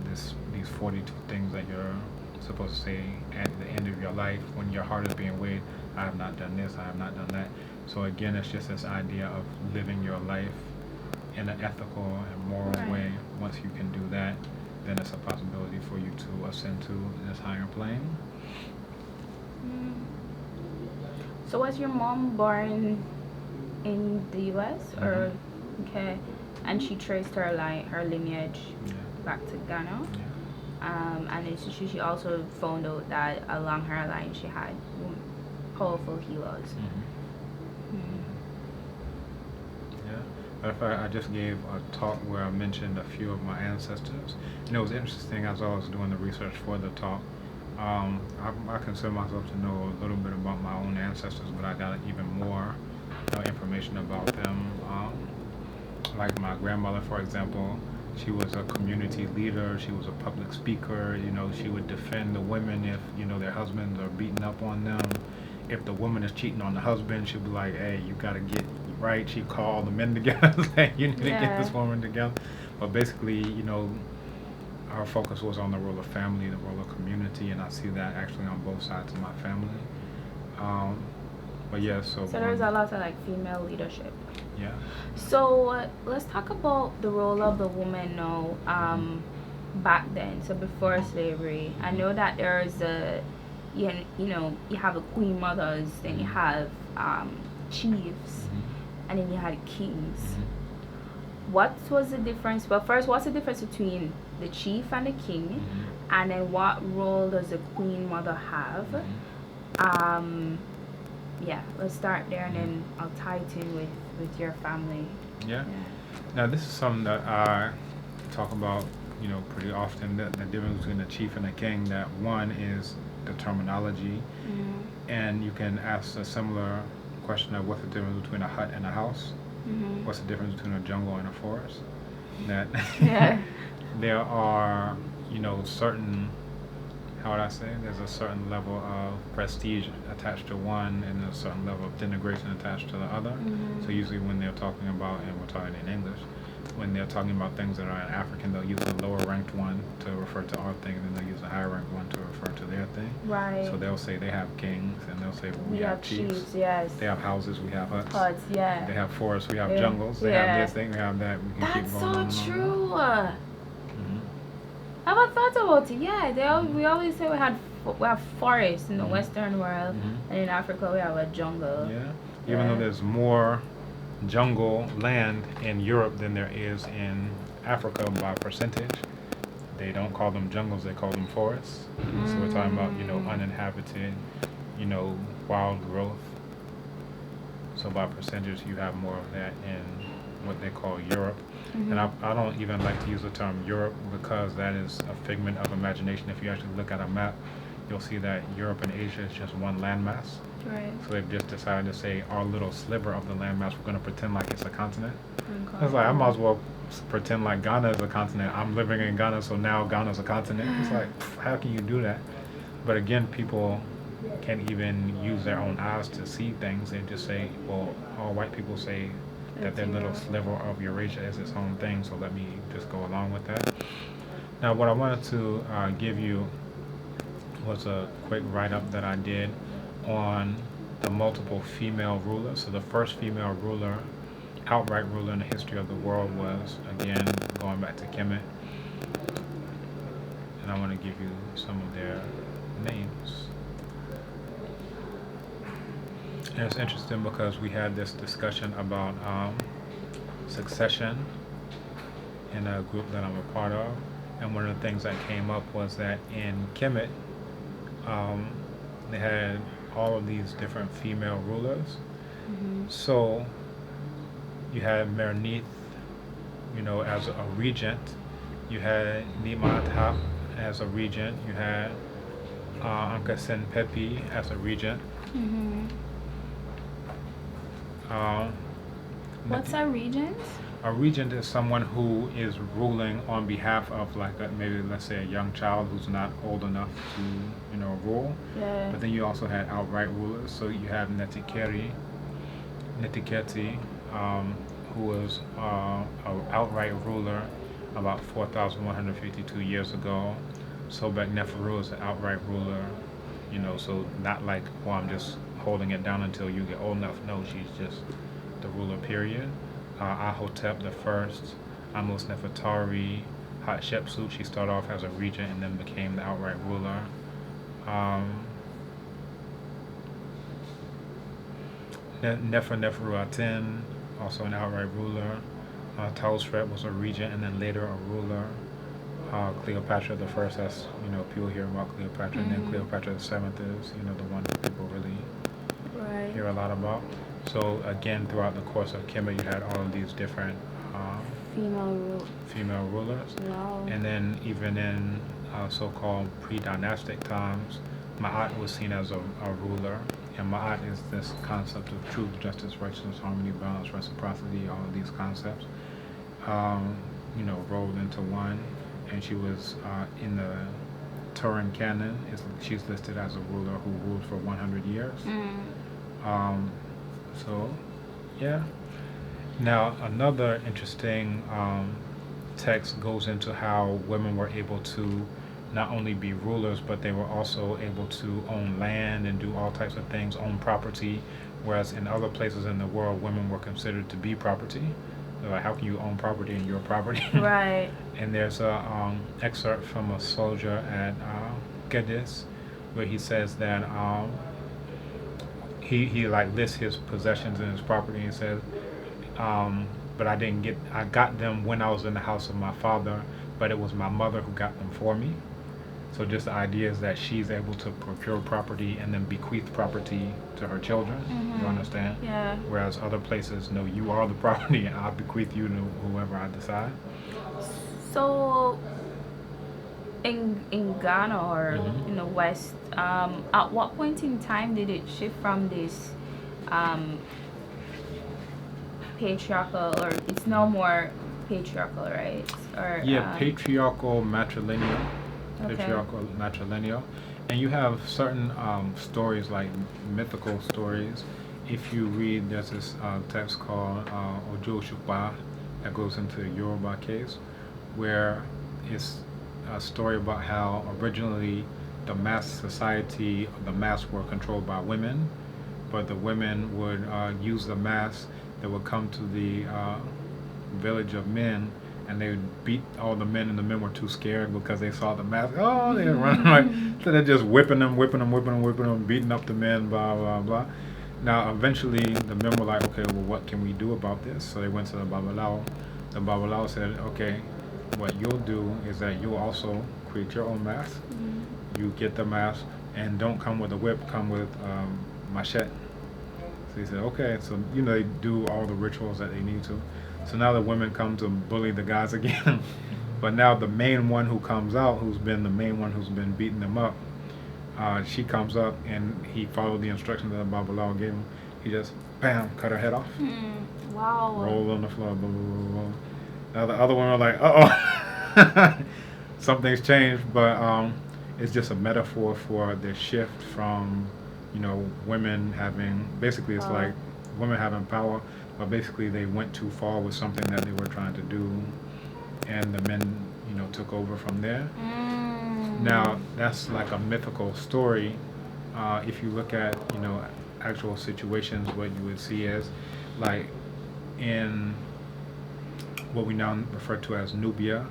these 42 things that you're supposed to say at the end of your life when your heart is being weighed, I have not done this, I have not done that. So again, it's just this idea of living your life in an ethical and moral way. Once you can do that, then it's a possibility for you to ascend to this higher plane. So was your mom born in the U.S. or okay, and she traced her lineage back to Ghana. Yeah. And then she also found out that along her line she had powerful healers. Yeah. Matter of fact, I just gave a talk where I mentioned a few of my ancestors. And it was interesting as I was doing the research for the talk. I consider myself to know a little bit about my own ancestors, but I got even more information about them. Like my grandmother, for example, she was a community leader. She was a public speaker. She would defend the women if, their husbands are beating up on them. If the woman is cheating on the husband, she'd be like, hey, you got to get right. She'd call the men together, say, you need to get this woman together. But basically, our focus was on the role of family, the role of community, and I see that actually on both sides of my family. But yeah, so there's a lot of like female leadership. Yeah. So let's talk about the role of the woman now. Back then, so before slavery, I know that there's you have a queen mothers, then you have chiefs, and then you had kings. What was the difference? Well, first, what's the difference between the chief and the king, and then what role does the queen mother have? Yeah, let's start there, and then I'll tie it in with your family. Yeah. Now, this is something that I talk about, pretty often, the difference between a chief and a king. That one is the terminology, and you can ask a similar question of what's the difference between a hut and a house. What's the difference between a jungle and a forest? That there are, certain, how would I say, there's a certain level of prestige attached to one and a certain level of denigration attached to the other. So usually when they're talking about, and we're talking in English, when they're talking about things that are in African, they'll use the lower ranked one to refer to our thing, and then they'll use the higher ranked one to refer to their thing. Right. So they'll say they have kings, and they'll say we have chiefs. Yes. They have houses, we have huts. Yeah. They have forests, we have jungles. They have this thing, we have that. We can That's keep going so on true. I haven't thought about it. Yeah, we always say we have forests in the Western world, and in Africa we have a jungle. Yeah. Even though there's more jungle land in Europe than there is in Africa by percentage, they don't call them jungles, they call them forests. So we're talking about, uninhabited, wild growth. So by percentage, you have more of that in what they call Europe. And I don't even like to use the term Europe because that is a figment of imagination. If you actually look at a map, you'll see that Europe and Asia is just one landmass. Right. So they've just decided to say our little sliver of the landmass, we're going to pretend like it's a continent. It's like, I might as well pretend like Ghana is a continent. I'm living in Ghana, so now Ghana's a continent. It's like, how can you do that? But again, people can't even use their own eyes to see things. They just say, well, all white people say that their little sliver of Eurasia is its own thing, so let me just go along with that. Now, what I wanted to give you was a quick write-up that I did on the multiple female rulers. So the first female ruler, outright ruler in the history of the world was, again, going back to Kemet. And I want to give you some of their names. And it's interesting because we had this discussion about succession in a group that I'm a part of. And one of the things that came up was that in Kemet, they had all of these different female rulers. So you had Mernith, as a regent. You had Nimatap as a regent. You had Ankasen Pepi as a regent. What's a regent? A regent is someone who is ruling on behalf of, like, maybe let's say a young child who's not old enough to, rule. Yeah. But then you also had outright rulers. So you have Netiketi, who was an outright ruler about 4,152 years ago. Sobek Neferu is an outright ruler, so not like, well, I'm just holding it down until you get old enough. No, she's just the ruler, period. Ahotep the First, Amos Nefertari, Hatshepsut, she started off as a regent and then became the outright ruler. Neferuaten, also an outright ruler. Tausret was a regent and then later a ruler. Cleopatra the first. That's people hear about Cleopatra, and then Mm. Cleopatra the seventh is the one that people really Right. hear a lot about. So again, throughout the course of Kemet, you had all of these different Female rule. female rulers, Wow. and then even in so-called pre-dynastic times, Ma'at was seen as a ruler, and Ma'at is this concept of truth, justice, righteousness, harmony, balance, reciprocity, all of these concepts, um, rolled into one, and she was in the Turin canon. She's listed as a ruler who ruled for 100 years. Mm. Um, so, yeah. Now, another interesting text goes into how women were able to not only be rulers, but they were also able to own land and do all types of things, own property, whereas in other places in the world, women were considered to be property. They're like, how can you own property in your property? Right. And there's a excerpt from a soldier at Cadiz where he says that he like lists his possessions and his property and says, but I got them when I was in the house of my father, but it was my mother who got them for me. So just the idea is that she's able to procure property and then bequeath property to her children. Mm-hmm. You understand? Yeah. Whereas other places, no, you are the property and I'll bequeath you to whoever I decide. So in Ghana or Mhm. in the West, at what point in time did it shift from this um, patriarchal, or it's no more patriarchal, right? Or Yeah, patriarchal matrilineal. okay. Patriarchal matrilineal. And you have certain stories, like mythical stories. If you read, there's this text called Ojo Shukwa that goes into the Yoruba case, where it's a story about how originally the mass society, the mass were controlled by women, but the women would use the mass. They would come to the village of men, and they would beat all the men, and the men were too scared because they saw the mass. Oh, they run like, so they're just whipping them, beating up the men, blah blah blah. Now, eventually, the men were like, okay, well, what can we do about this? So they went to the Babalao. The Babalao said, okay, what you'll do is that you'll also create your own mask. Mm-hmm. You get the mask, and don't come with a whip, come with machete. So he said, okay, so they do all the rituals that they need to. So now the women come to bully the guys again. But now the main one who comes out, who's been the main one who's been beating them up, she comes up and he followed the instructions that Babalawo gave him. He just, bam, cut her head off. Wow. Roll on the floor, boom, boom, boom, boom. Now the other one are like, uh-oh, something's changed, but it's just a metaphor for the shift from, women having, basically it's like women having power, but basically they went too far with something that they were trying to do, and the men, took over from there. Now, that's like a mythical story. If you look at, actual situations, what you would see is, like, in what we now refer to as Nubia,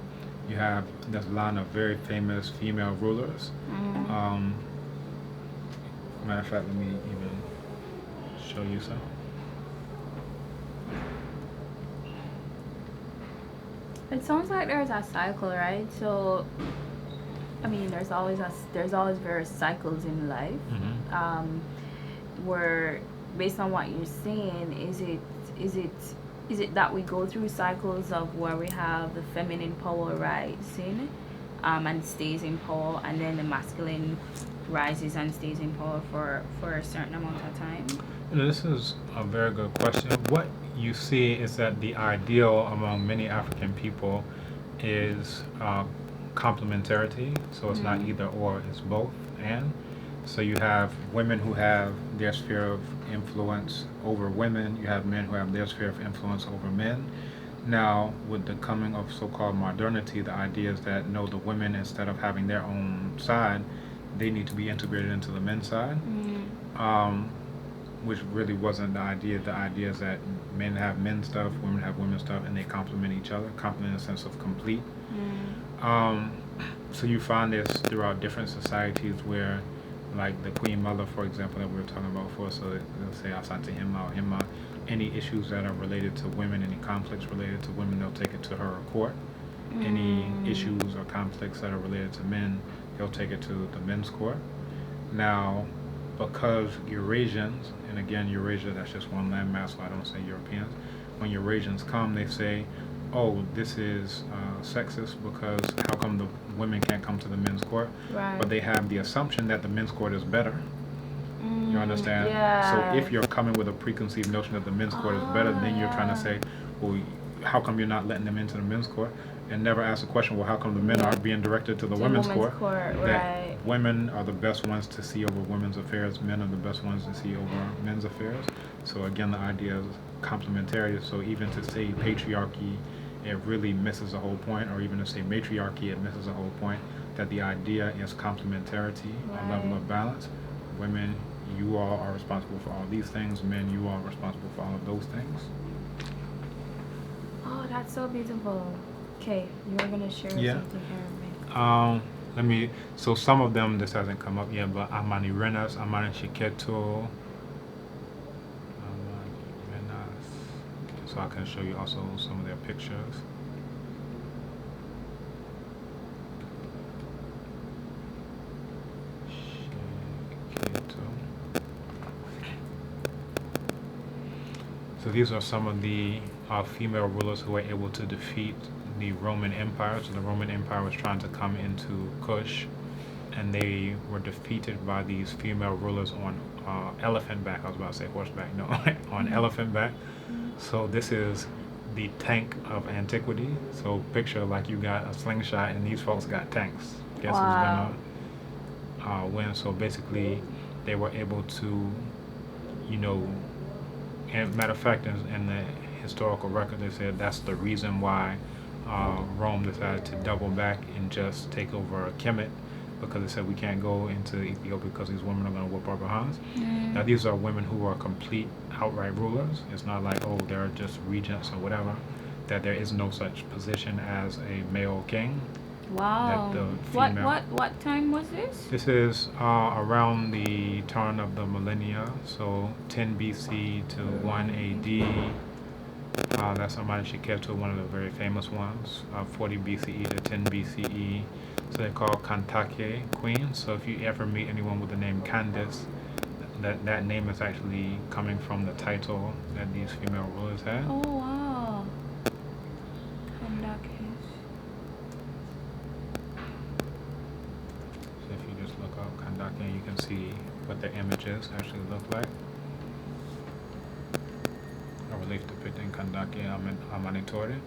you have this line of very famous female rulers. Matter of fact, let me even show you some. It sounds like there's a cycle, right? So, I mean, there's always various cycles in life. Mm-hmm. Where, based on what you're saying, is it that we go through cycles of where we have the feminine power rising, and stays in power, and then the masculine rises and stays in power for a certain amount of time? This is a very good question. What you see is that the ideal among many African people is complementarity. So it's not either or, it's both and. So you have women who have their sphere of influence over women. You have men who have their sphere of influence over men. Now, with the coming of so-called modernity, the idea is that no, the women, instead of having their own side, they need to be integrated into the men's side, which really wasn't the idea. The idea is that men have men's stuff, women have women's stuff, and they complement each other, complement in a sense of complete. So you find this throughout different societies where, like the Queen Mother, for example, that we were talking about before, so they'll say Asante Hima or Hima, any issues that are related to women, any conflicts related to women, they'll take it to her court. any issues or conflicts that are related to men, he'll take it to the men's court. Now, because Eurasians, and again, Eurasia, that's just one landmass, so I don't say Europeans. When Eurasians come, they say, oh, this is sexist because how come the women can't come to the men's court? Right. But they have the assumption that the men's court is better. You understand? Yeah. So if you're coming with a preconceived notion that the men's court is better, then you're trying to say, well, how come you're not letting them into the men's court? And never ask the question, well, how come the men aren't being directed to the women's court? That right. women are the best ones to see over women's affairs, men are the best ones to see over men's affairs. So again, the idea is complementarity. So even to say patriarchy, it really misses the whole point, or even to say matriarchy, it misses the whole point, that the idea is complementarity, a level of balance. Women, you all are responsible for all these things. Men, you all are responsible for all of those things. Oh, that's so beautiful. Okay, you were gonna share something here with me. So some of them, this hasn't come up yet, but Amani Renas, Amani Shiketo, Amani Renas. So I can show you also some of their pictures. So these are some of the female rulers who were able to defeat the Roman Empire. So the Roman Empire was trying to come into Kush, and they were defeated by these female rulers on elephant back. I was about to say horseback. No, on elephant back. So this is the tank of antiquity. So picture like you got a slingshot and these folks got tanks. Guess who's gonna win? So basically, they were able to, and matter of fact, in the historical record, they said that's the reason why Rome decided to double back and just take over Kemet, because they said we can't go into Ethiopia because these women are going to whoop our behinds. Now these are women who are complete outright rulers. It's not like, oh, they're just regents or whatever, that there is no such position as a male king. Wow. What time was this? This is around the turn of the millennia, so 10 BC to 1 AD. That's Amani Shiketo, one of the very famous ones, 40 BCE to 10 BCE. So they're called Kantake queens. So if you ever meet anyone with the name Candace, that name is actually coming from the title that these female rulers had. Oh, wow. Kandake. So if you just look up Kandake, you can see what their images actually look like. A relief depicting Kandake Amani Tori.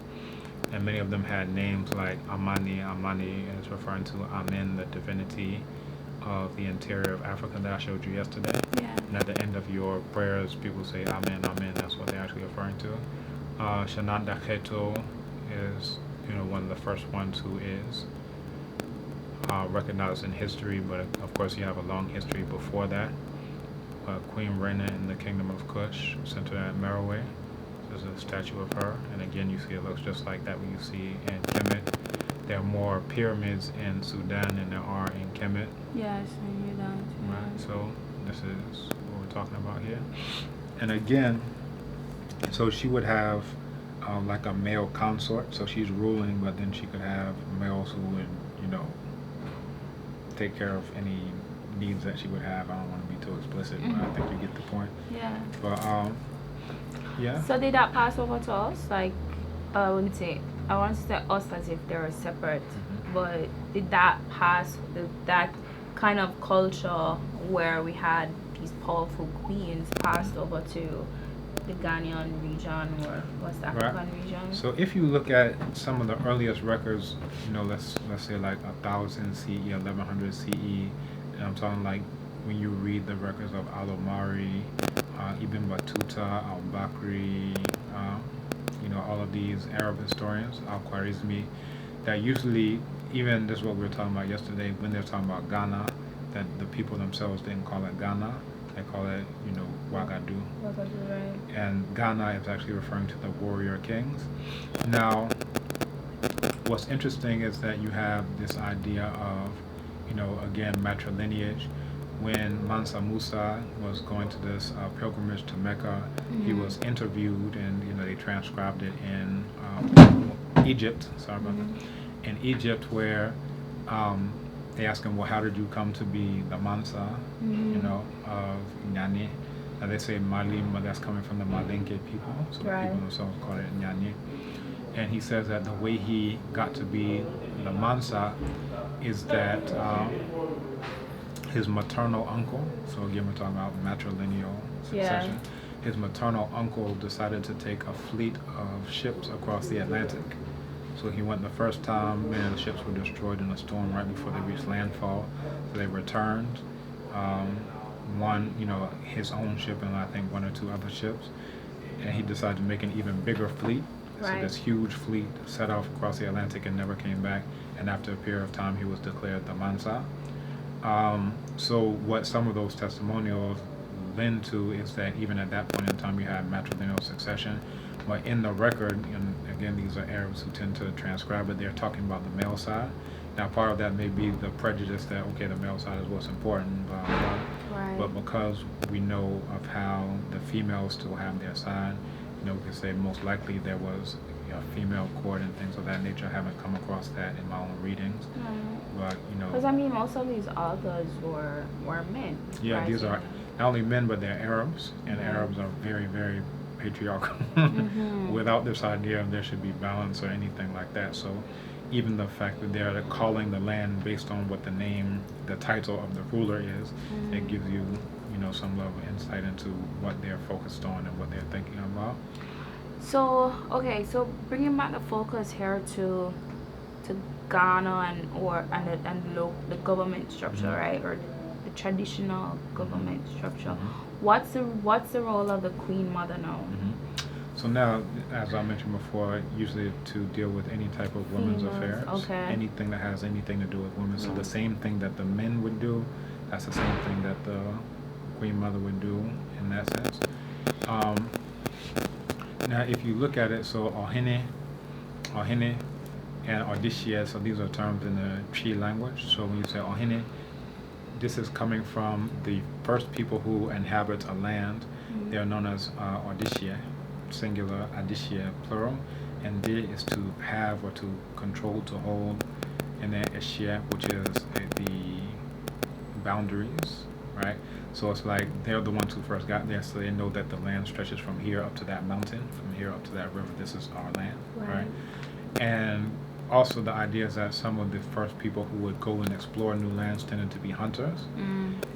And many of them had names like Amani. Amani is referring to Amen, the divinity of the interior of Africa that I showed you yesterday. Yeah. And at the end of your prayers, people say Amen, Amen. That's what they're actually referring to. Shananda Kheto is, one of the first ones who is recognized in history, but of course you have a long history before that. Queen Rena in the Kingdom of Kush, centered at Merowe. There's a statue of her, and again you see it looks just like that when you see in Kemet. There are more pyramids in Sudan than there are in Kemet. Yes, I knew that. Yeah. Right, so this is what we're talking about here. And again, so she would have like a male consort, so she's ruling, but then she could have males who would, take care of any needs that she would have. I don't want to be too explicit, but I think you get the point. Yeah. But yeah. So did that pass over to us? Like, I want to say us as if they were separate, but did that pass, that kind of culture where we had these powerful queens passed over to the Ghanaian region or West African region? So if you look at some of the earliest records, let's say like 1000 CE, 1100 CE, and I'm talking like when you read the records of Al-Omari, Ibn Battuta, Al-Bakri, all of these Arab historians, Al-Khwarizmi, that usually, even this is what we were talking about yesterday, when they're talking about Ghana, that the people themselves didn't call it Ghana, they call it, Wagadu. Wagadu, right. And Ghana is actually referring to the warrior kings. Now, what's interesting is that you have this idea of, again, matrilineage. When Mansa Musa was going to this pilgrimage to Mecca, he was interviewed, and they transcribed it in Egypt. Sorry about that. In Egypt, where they ask him, well, how did you come to be the Mansa, of Nyani? Now they say Malim, but that's coming from the Malinke people, so the people themselves call it Nyani. And he says that the way he got to be the Mansa is that his maternal uncle, so again we're talking about matrilineal succession, his maternal uncle decided to take a fleet of ships across the Atlantic. So he went the first time, many of the ships were destroyed in a storm right before they reached landfall. So they returned, one, his own ship and I think one or two other ships. And he decided to make an even bigger fleet. So this huge fleet set off across the Atlantic and never came back. And after a period of time, he was declared the Mansa. So what some of those testimonials lend to is that even at that point in time, you had matrilineal succession. But in the record, and again, these are Arabs who tend to transcribe it, they're talking about the male side. Now, part of that may be the prejudice that, okay, the male side is what's important, blah, blah, blah. But because we know of how the females still have their side, we can say most likely there was a female court and things of that nature. I haven't come across that in my own readings. But, because most of these authors were men. Yeah, these are not only men, but they're Arabs, and Arabs are very, very patriarchal. Without this idea there should be balance or anything like that. So even the fact that they're calling the land based on what the title of the ruler is, it gives you, some level of insight into what they're focused on and what they're thinking about. So, okay, so bringing back the focus here to Ghana and the government structure, right, or the traditional government structure. What's the role of the Queen Mother now? So now, as I mentioned before, usually to deal with any type of women's affairs, anything that has anything to do with women. So the same thing that the men would do, that's the same thing that the Queen Mother would do in that sense. Now, if you look at it, so Ohene, and Odishie, so these are terms in the Twi language. So when you say Ohene, this is coming from the first people who inhabit a land. They are known as Odishie, singular, Adishie, plural. And De is to have or to control, to hold. And then Eshie, which is the boundaries, right? So it's like they're the ones who first got there, so they know that the land stretches from here up to that mountain, from here up to that river. This is our land, right? And also the idea is that some of the first people who would go and explore new lands tended to be hunters.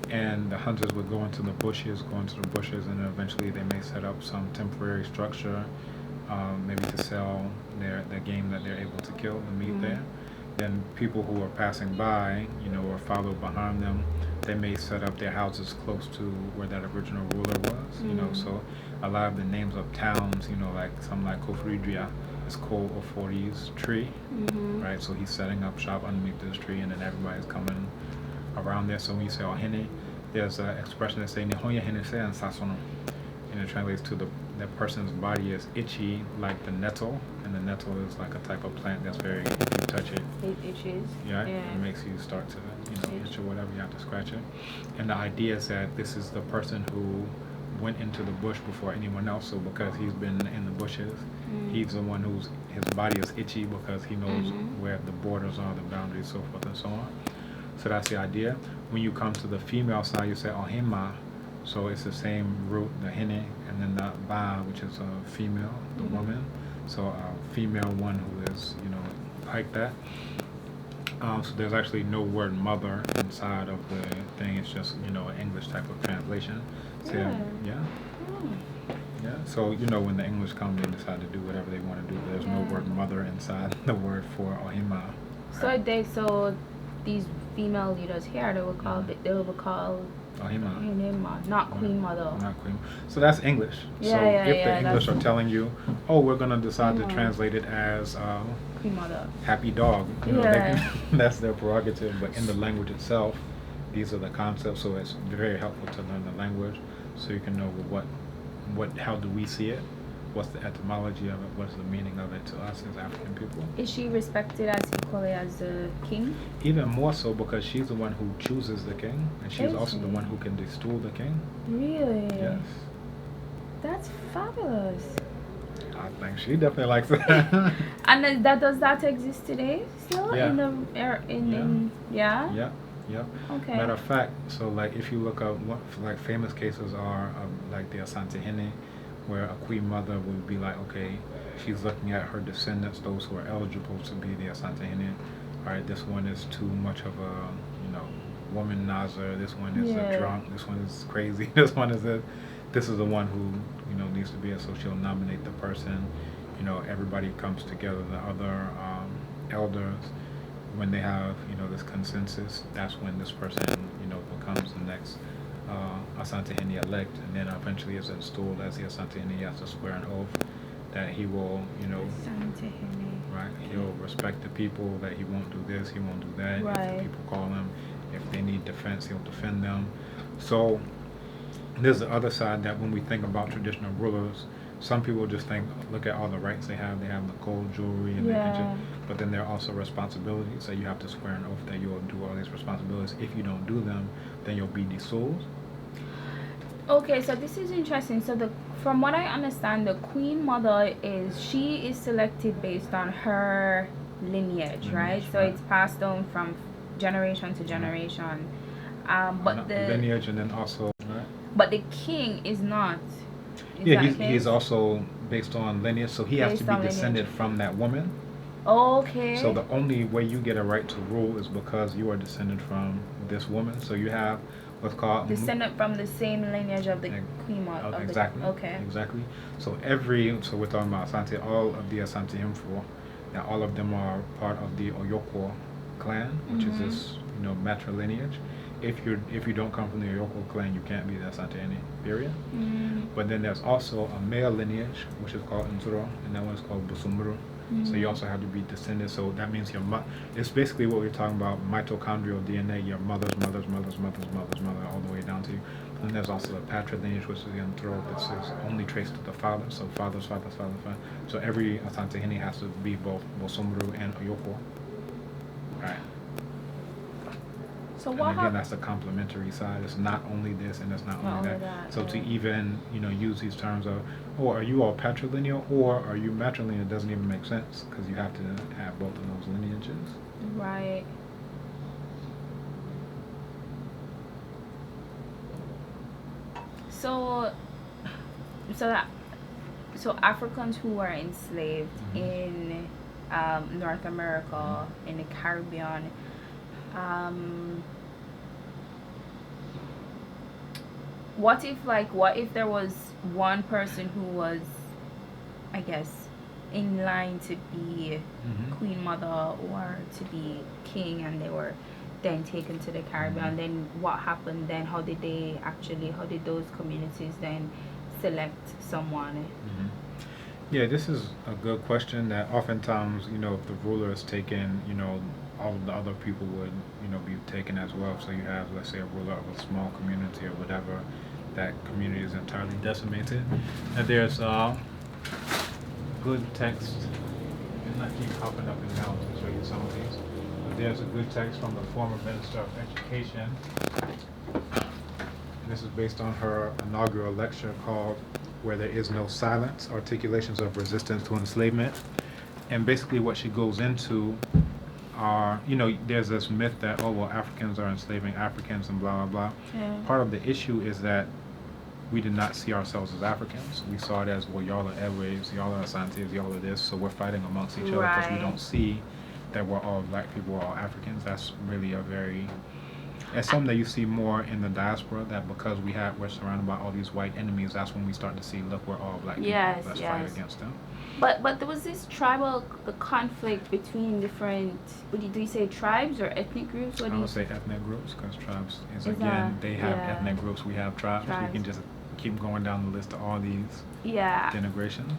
And the hunters would go into the bushes, and then eventually they may set up some temporary structure, maybe to sell their game that they're able to kill, the meat there. Then people who are passing by, or follow behind them, they may set up their houses close to where that original ruler was, so a lot of the names of towns, like something like Kofridria is Ko Ofori's tree, right? So he's setting up shop underneath this tree, and then everybody's coming around there. So when you say Ohene, there's an expression that says Nihonya Hene se and Sasono, and it translates to that person's body is itchy like the nettle, and the nettle is like a type of plant that's very, if you touch it, it itches. Yeah, it makes you start to, itch or whatever, you have to scratch it. And the idea is that this is the person who went into the bush before anyone else, so because he's been in the bushes, he's the one his body is itchy because he knows where the borders are, the boundaries, so forth and so on. So that's the idea. When you come to the female side, you say Ohema, so it's the same root, the Hene, and then the Ba, which is a female, the woman. So a female one who is, like that. So there's actually no word mother inside of the thing. It's just, an English type of translation. So, yeah. So, when the English come, they decide to do whatever they want to do. But there's no word mother inside the word for Ohima. Right? So these female leaders here, they will call Ohima, not Queen Mother. Not Queen. So that's English. If the English are telling you, oh, we're going to decide to translate it as Queen Mother, happy dog, that's their prerogative. But in the language itself, these are the concepts. So it's very helpful to learn the language, so you can know how do we see it, what's the etymology of it, what's the meaning of it to us as African people. Is she respected as equally as the king? Even more so, because she's the one who chooses the king, and she's also the one who can destool the king. Really? Yes. That's fabulous. I think she definitely likes it. And does that exist today still Yeah. in the in yeah? Yeah, yeah. Okay. Matter of fact, so like if you look up what like famous cases are like the Asante Hene, where a queen mother would be like, okay, she's looking at her descendants, those who are eligible to be the Asante Hene. All right, this one is too much of a womanizer. This one is a drunk. This one is crazy. This one is a. This is the one who needs to be it. So she'll nominate the person. Everybody comes together. The other elders, when they have this consensus, that's when this person becomes the next Asante Hene elect, and then eventually is installed as the Asante Hene. He has to swear an oath that he will Asante Hene. right, he'll respect the people, that he won't do this, he won't do that. Right. If the people call him, if they need defense, he'll defend them. So there's the other side, that when we think about traditional rulers, some people just look at all the rights they have. They have the gold jewelry and but then there are also responsibilities. So you have to swear an oath that you'll do all these responsibilities. If you don't do them, then you'll be dissolved. Okay, so this is interesting. So from what I understand, the queen mother is selected based on her lineage, right? So it's passed down from generation to generation. But the lineage, and then also right? But the king is not. He's also based on lineage, so he has to be descended from that woman. Okay. So the only way you get a right to rule is because you are descended from this woman. So you have what's called descendant from the same lineage of the queen mother. Exactly. Okay. Exactly. So we're talking about Asante. All of the Asante Info, now all of them are part of the Oyoko clan, which is this matrilineage. If you don't come from the Oyoko clan, you can't be the Asante Hene, period. But then there's also a male lineage, which is called Nzuro, and that one is called Busumuru. So you also have to be descended. So that means it's basically what we're talking about, mitochondrial DNA, your mother's mother, all the way down to you. And then there's also a patrilineage, which is the Nzuro, this is only traced to the father, so father's father. So every Asante Hene has to be both Busumuru and Oyoko. Alright. So and again, that's the complementary side. It's not only this and it's not only that. So to even use these terms of, are you all patrilineal or are you matrilineal, doesn't even make sense, because you have to have both of those lineages. Right. So Africans who were enslaved in North America, in the Caribbean. What if there was one person who was, I guess, in line to be queen mother or to be king, and they were then taken to the Caribbean? Then what happened then? How did those communities then select someone? Yeah, this is a good question that oftentimes, if the ruler is taken, all of the other people would, be taken as well. So you have, let's say, a ruler of a small community or whatever, that community is entirely decimated. And there's good text, and I keep popping up and down to show you some of these. But there's a good text from the former Minister of Education. This is based on her inaugural lecture called "Where There Is No Silence, Articulations of Resistance to Enslavement." And basically what she goes into are, there's this myth that, Africans are enslaving Africans and blah, blah, blah. Yeah. Part of the issue is that we did not see ourselves as Africans. We saw it as, y'all are Eways, y'all are Asantes, y'all are this, so we're fighting amongst each other because we don't see that we're all black people, we're all Africans. That's really it's something that you see more in the diaspora, that because we're surrounded by all these white enemies, that's when we start to see, look, we're all black people, let's fight against them. But there was this tribal conflict between different, do you say tribes or ethnic groups? I would say ethnic groups, because tribes they have ethnic groups, we have tribes. We can just keep going down the list of all these denigrations.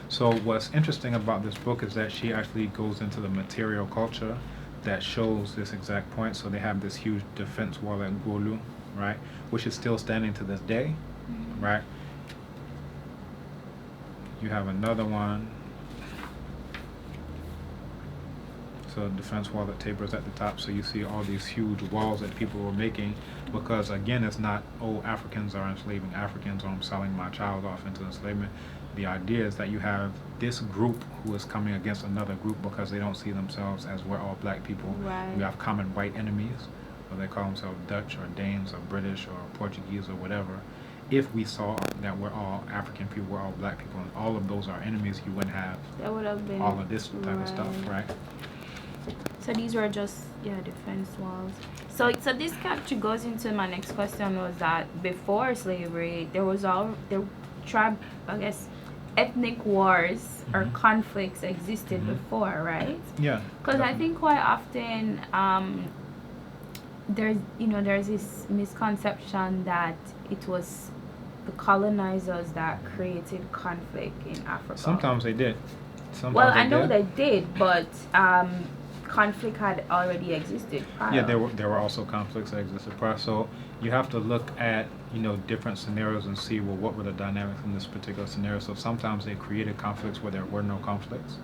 So what's interesting about this book is that she actually goes into the material culture that shows this exact point. So they have this huge defense wall at Golu, right, which is still standing to this day, right? You have another one. So defense wall that tapers at the top. So you see all these huge walls that people were making, because again, it's not, Africans are enslaving Africans, or I'm selling my child off into enslavement. the idea is that you have this group who is coming against another group because they don't see themselves as we're all black people. Right. We have common white enemies, or they call themselves Dutch or Danes or British or Portuguese or whatever. If we saw that we're all African people, we're all black people, and all of those are enemies, you wouldn't have That would have been all of this type of stuff, right? So these were just defense walls. So this actually goes into my next question, was that before slavery there ethnic wars or conflicts existed before, right? Yeah. Because I think quite often there's this misconception that it was the colonizers that created conflict in Africa. Sometimes they did. Well, I know they did, but conflict had already existed prior. Yeah, there were also conflicts that existed prior. So you have to look at different scenarios and see, well, what were the dynamics in this particular scenario. So sometimes they created conflicts where there were no conflicts.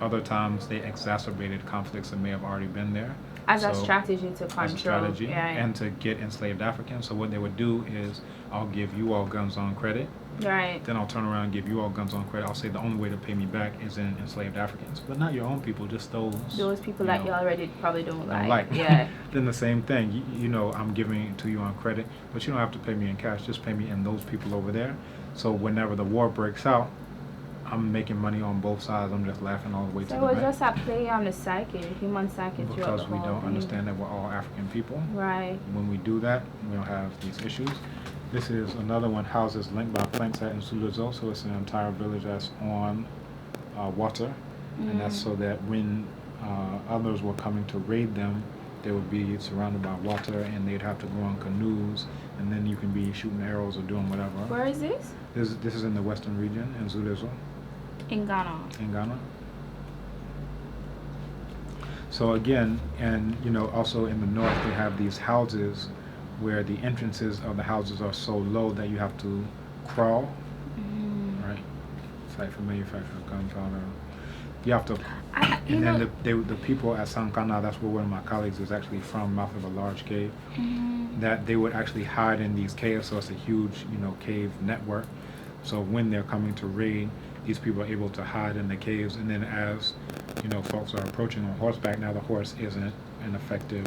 Other times they exacerbated conflicts that may have already been there. As a strategy to control. As a strategy, and to get enslaved Africans. So what they would do is, I'll give you all guns on credit. Right. Then I'll turn around and give you all guns on credit. I'll say the only way to pay me back is in enslaved Africans. But not your own people, just those people that you already probably don't like. Yeah. Then the same thing. I'm giving it to you on credit, but you don't have to pay me in cash. Just pay me in those people over there. So whenever the war breaks out, I'm making money on both sides. I'm just laughing all the way to the bank. So it was just a play on the psyche, the human psyche. Because we don't understand that we're all African people. Right. When we do that, we don't have these issues. This is another one, houses linked by planks at Nsuluzo. So it's an entire village that's on water. And that's so that when others were coming to raid them, they would be surrounded by water and they'd have to go on canoes. And then you can be shooting arrows or doing whatever. Where is this? This is in the western region, in Nsuluzo. In Ghana. In Ghana. So again, and also in the north, they have these houses where the entrances of the houses are so low that you have to crawl. Right. Site for manufacture of gunpowder. You have to. And then the people at Sankana, that's where one of my colleagues is actually from, mouth of a large cave. That they would actually hide in these caves. So it's a huge, cave network. So when they're coming to raid, these people are able to hide in the caves, and then as folks are approaching on horseback, now the horse isn't an effective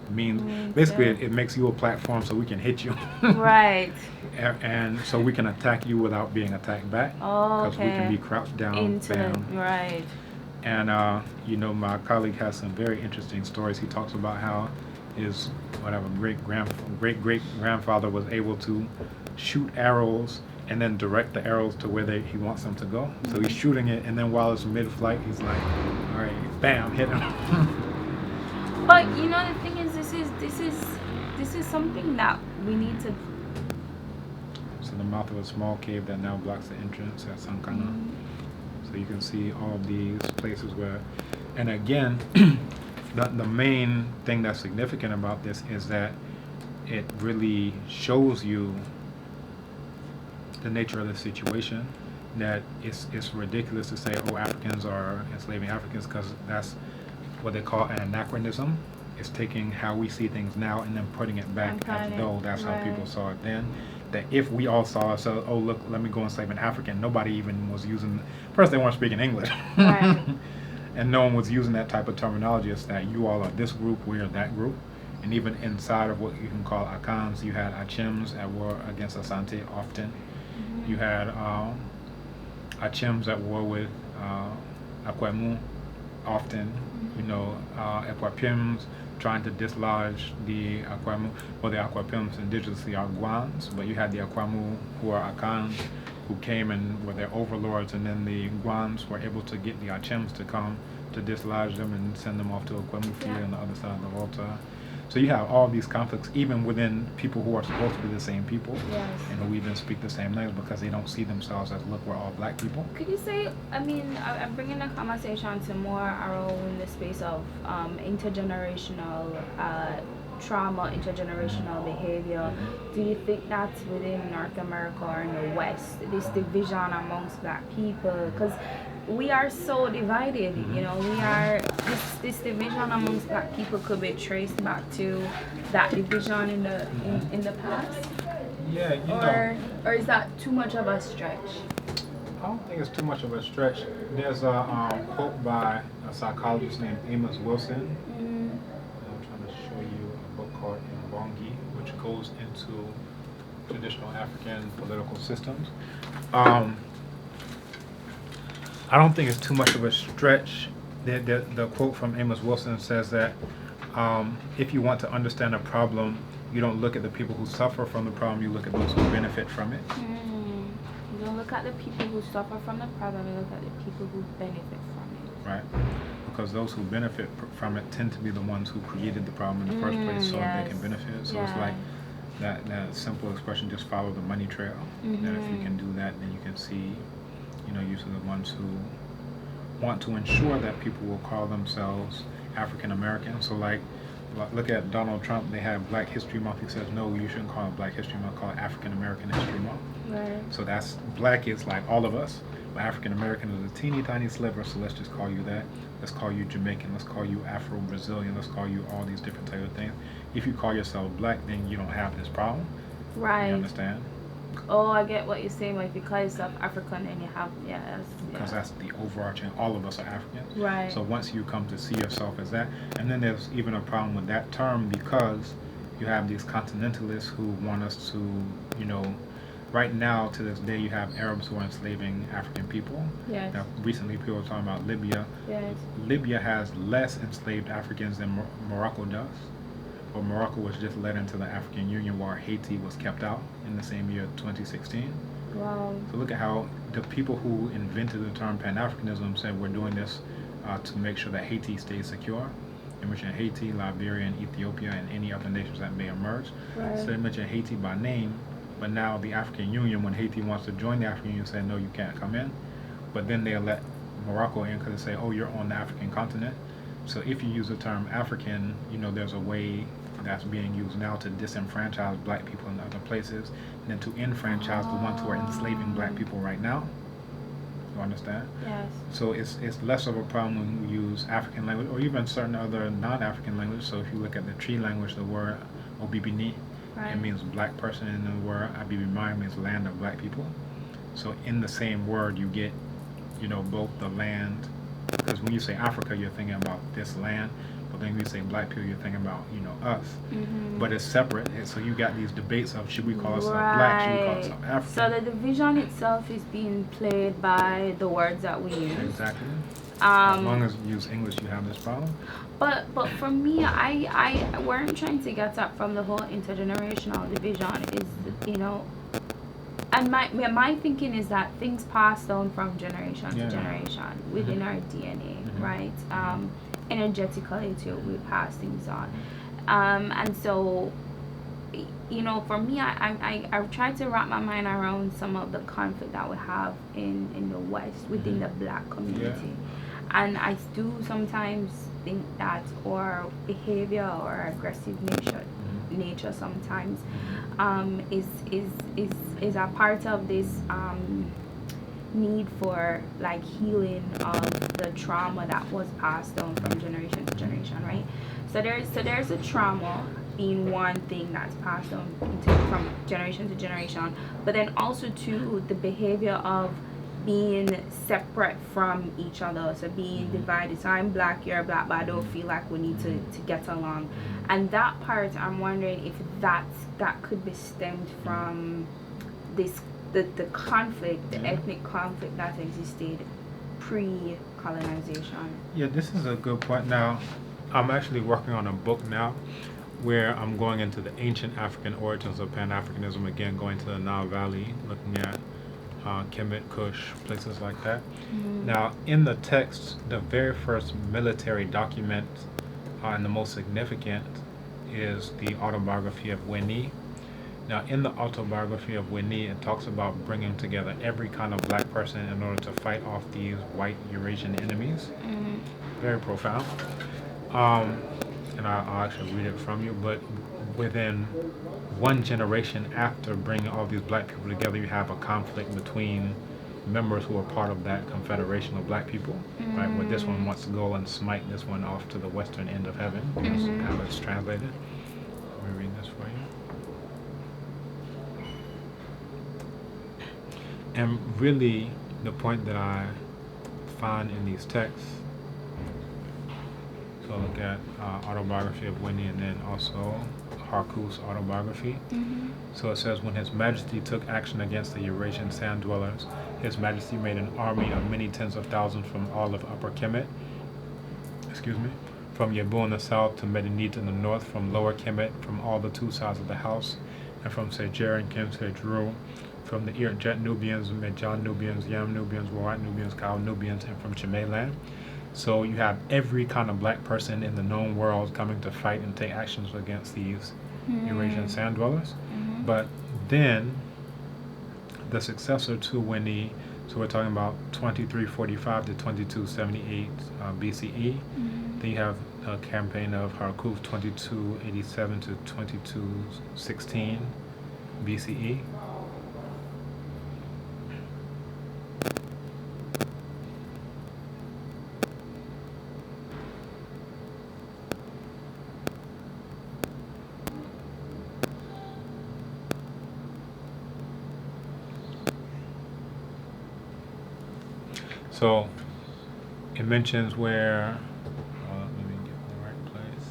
means. Basically it makes you a platform so we can hit you. Right. And so we can attack you without being attacked back, because we can be crouched down. Right. And my colleague has some very interesting stories. He talks about how his great great grandfather was able to shoot arrows and then direct the arrows to where he wants them to go. So he's shooting it, and then while it's mid-flight, he's like, all right, bam, hit him. But the thing is, this is something that we need to. So the mouth of a small cave that now blocks the entrance at Sankana. So you can see all of these places where, and again, the main thing that's significant about this is that it really shows you the nature of the situation, that it's ridiculous to say, oh, Africans are enslaving Africans, because that's what they call an anachronism. It's taking how we see things now and then putting it back as though that's how people saw it then. That if we all saw ourselves, oh, look, let me go enslave an African, nobody even was using, first they weren't speaking English. Right. And no one was using that type of terminology. It's that you all are this group, we are that group. And even inside of what you can call Akans, you had Achims that were against Asante often. You had Achims at war with Akwemu often. Ekwapims trying to dislodge the Akwemu. Well, the Akwapims indigenously are Guans, but you had the Akwemu who are Akans, who came and were their overlords, and then the Guans were able to get the Achims to come to dislodge them and send them off to Akwemu Field on the other side of the Volta. So you have all these conflicts, even within people who are supposed to be the same people, and who even speak the same language, because they don't see themselves as, look, we're all black people. Could you say, I'm bringing the conversation to more around the space of intergenerational trauma, intergenerational behavior. Do you think that's within North America or in the West, this division amongst black people? Because we are so divided, we are, this division amongst black people could be traced back to that division in the past. Yeah, you know, or is that too much of a stretch? I don't think it's too much of a stretch. There's a quote by a psychologist named Amos Wilson. Mm, I'm trying to show you a book called Mbongi, which goes into traditional African political systems. Um, I don't think it's too much of a stretch. The quote from Amos Wilson says that if you want to understand a problem, you don't look at the people who suffer from the problem, you look at those who benefit from it. you don't look at the people who suffer from the problem, you look at the people who benefit from it. Right. Because those who benefit from it tend to be the ones who created the problem in the first place, so Yes. they can benefit. So Yeah. it's like that simple expression, just follow the money trail. That if you can do that, then you can see, usually the ones who want to ensure that people will call themselves African American. So like, look at Donald Trump. They have Black History Month. He says, no, you shouldn't call it Black History Month. Call it African American History Month. Right. So that's Black is like all of us, but African American is a teeny tiny sliver. So let's just call you that. Let's call you Jamaican. Let's call you Afro-Brazilian. Let's call you all these different types of things. If you call yourself Black, then you don't have this problem. Right. You understand? Oh, I get what you're saying. Like, because of African, and you have, Because that's the overarching, all of us are Africans. Right. So once you come to see yourself as that, and then there's even a problem with that term because you have these continentalists who want us to, right now to this day you have Arabs who are enslaving African people. Yes. Now, recently people were talking about Libya. Yes. Libya has less enslaved Africans than Morocco does. But Morocco was just let into the African Union while Haiti was kept out in the same year, 2016. Wow. So look at how the people who invented the term Pan-Africanism said we're doing this to make sure that Haiti stays secure. They mentioned Haiti, Liberia, and Ethiopia, and any other nations that may emerge. Right. So they mentioned Haiti by name, but now the African Union, when Haiti wants to join the African Union, say no, you can't come in. But then they'll let Morocco in because they say, oh, you're on the African continent. So if you use the term African, there's a way that's being used now to disenfranchise Black people in other places, and then to enfranchise the ones who are enslaving Black people right now. You understand? Yes. So it's less of a problem when we use African language or even certain other non-African languages. So if you look at the Tree language, the word Obibini, Right. it means Black person, and the word Abibimai means land of Black people. So in the same word you get, both the land, because when you say Africa, you're thinking about this land, but then when you say Black people, you're thinking about, us. But it's separate, and so you got these debates of should we call ourselves Black, should we call ourselves African? So the division itself is being played by the words that we use. Exactly. As long Um, as you use English, you have this problem. but for me, I where I'm trying to get at from the whole intergenerational division is, and my thinking is that things pass down from generation Yeah. to generation within our DNA, right? Energetically too, we pass things on, and so, for me, I try to wrap my mind around some of the conflict that we have in the West within the Black community, and I do sometimes think that our behavior or aggressive nature sometimes is a part of this need for like healing of the trauma that was passed down from generation to generation, right? So there's a trauma being one thing that's passed on from generation to generation, but then also to the behavior of being separate from each other, so being divided. So I'm Black, you're Black, but I don't feel like we need to get along. And that part, I'm wondering if that could be stemmed from the conflict, the ethnic conflict that existed pre-colonization. Yeah, this is a good point. Now, I'm actually working on a book now where I'm going into the ancient African origins of Pan-Africanism, again, going to the Nile Valley, looking at Kemet, Kush, places like that. Now, in the text, the very first military document and the most significant is the autobiography of Winnie. Now, in the autobiography of Winnie, it talks about bringing together every kind of Black person in order to fight off these white Eurasian enemies. Very profound. And I'll actually read it from you, but within one generation after bringing all these Black people together, you have a conflict between members who are part of that confederation of Black people, right? Where this one wants to go and smite this one off to the western end of heaven. That's how it's translated. Let me read this for you. And really, the point that I find in these texts, so look at autobiography of Winnie and then also Harku's autobiography. Mm-hmm. So it says, when His Majesty took action against the Eurasian sand dwellers, His Majesty made an army of many tens of thousands from all of Upper Kemet, from Yebu in the south to Medinit in the north, from Lower Kemet, from all the two sides of the house, and from Sejer and Kemsejru, from the Jet Nubians, Medjan Nubians, Yam Nubians, Warat Nubians, Kao Nubians, and from Chimay. So you have every kind of black person in the known world coming to fight and take actions against these Eurasian sand dwellers. Mm-hmm. But then the successor to Winnie, so we're talking about 2345 to 2278 BCE. Mm-hmm. Then you have a campaign of Harkuf 2287 to 2216 BCE. So it mentions where, let me get in the right place.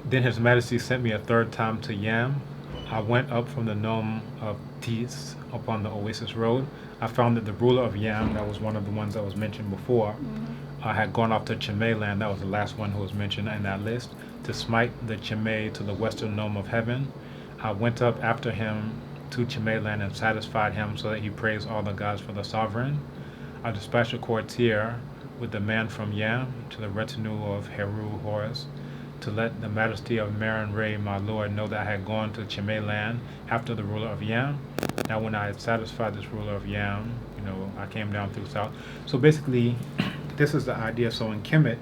Then His Majesty sent me a third time to Yam. I went up from the nome of Tis upon the Oasis Road. I found that the ruler of Yam, that was one of the ones that was mentioned before, had gone off to Chimay land. That was the last one who was mentioned in that list, to smite the Chimay to the western nome of heaven. I went up after him to Chimay land and satisfied him so that he praised all the gods for the sovereign. I dispatched a courtier with the man from Yam to the retinue of Heru Horus to let the majesty of Marin Ray, my lord, know that I had gone to Chimay land after the ruler of Yam. Now when I had satisfied this ruler of Yam, I came down through south. So basically, this is the idea. So in Kemet,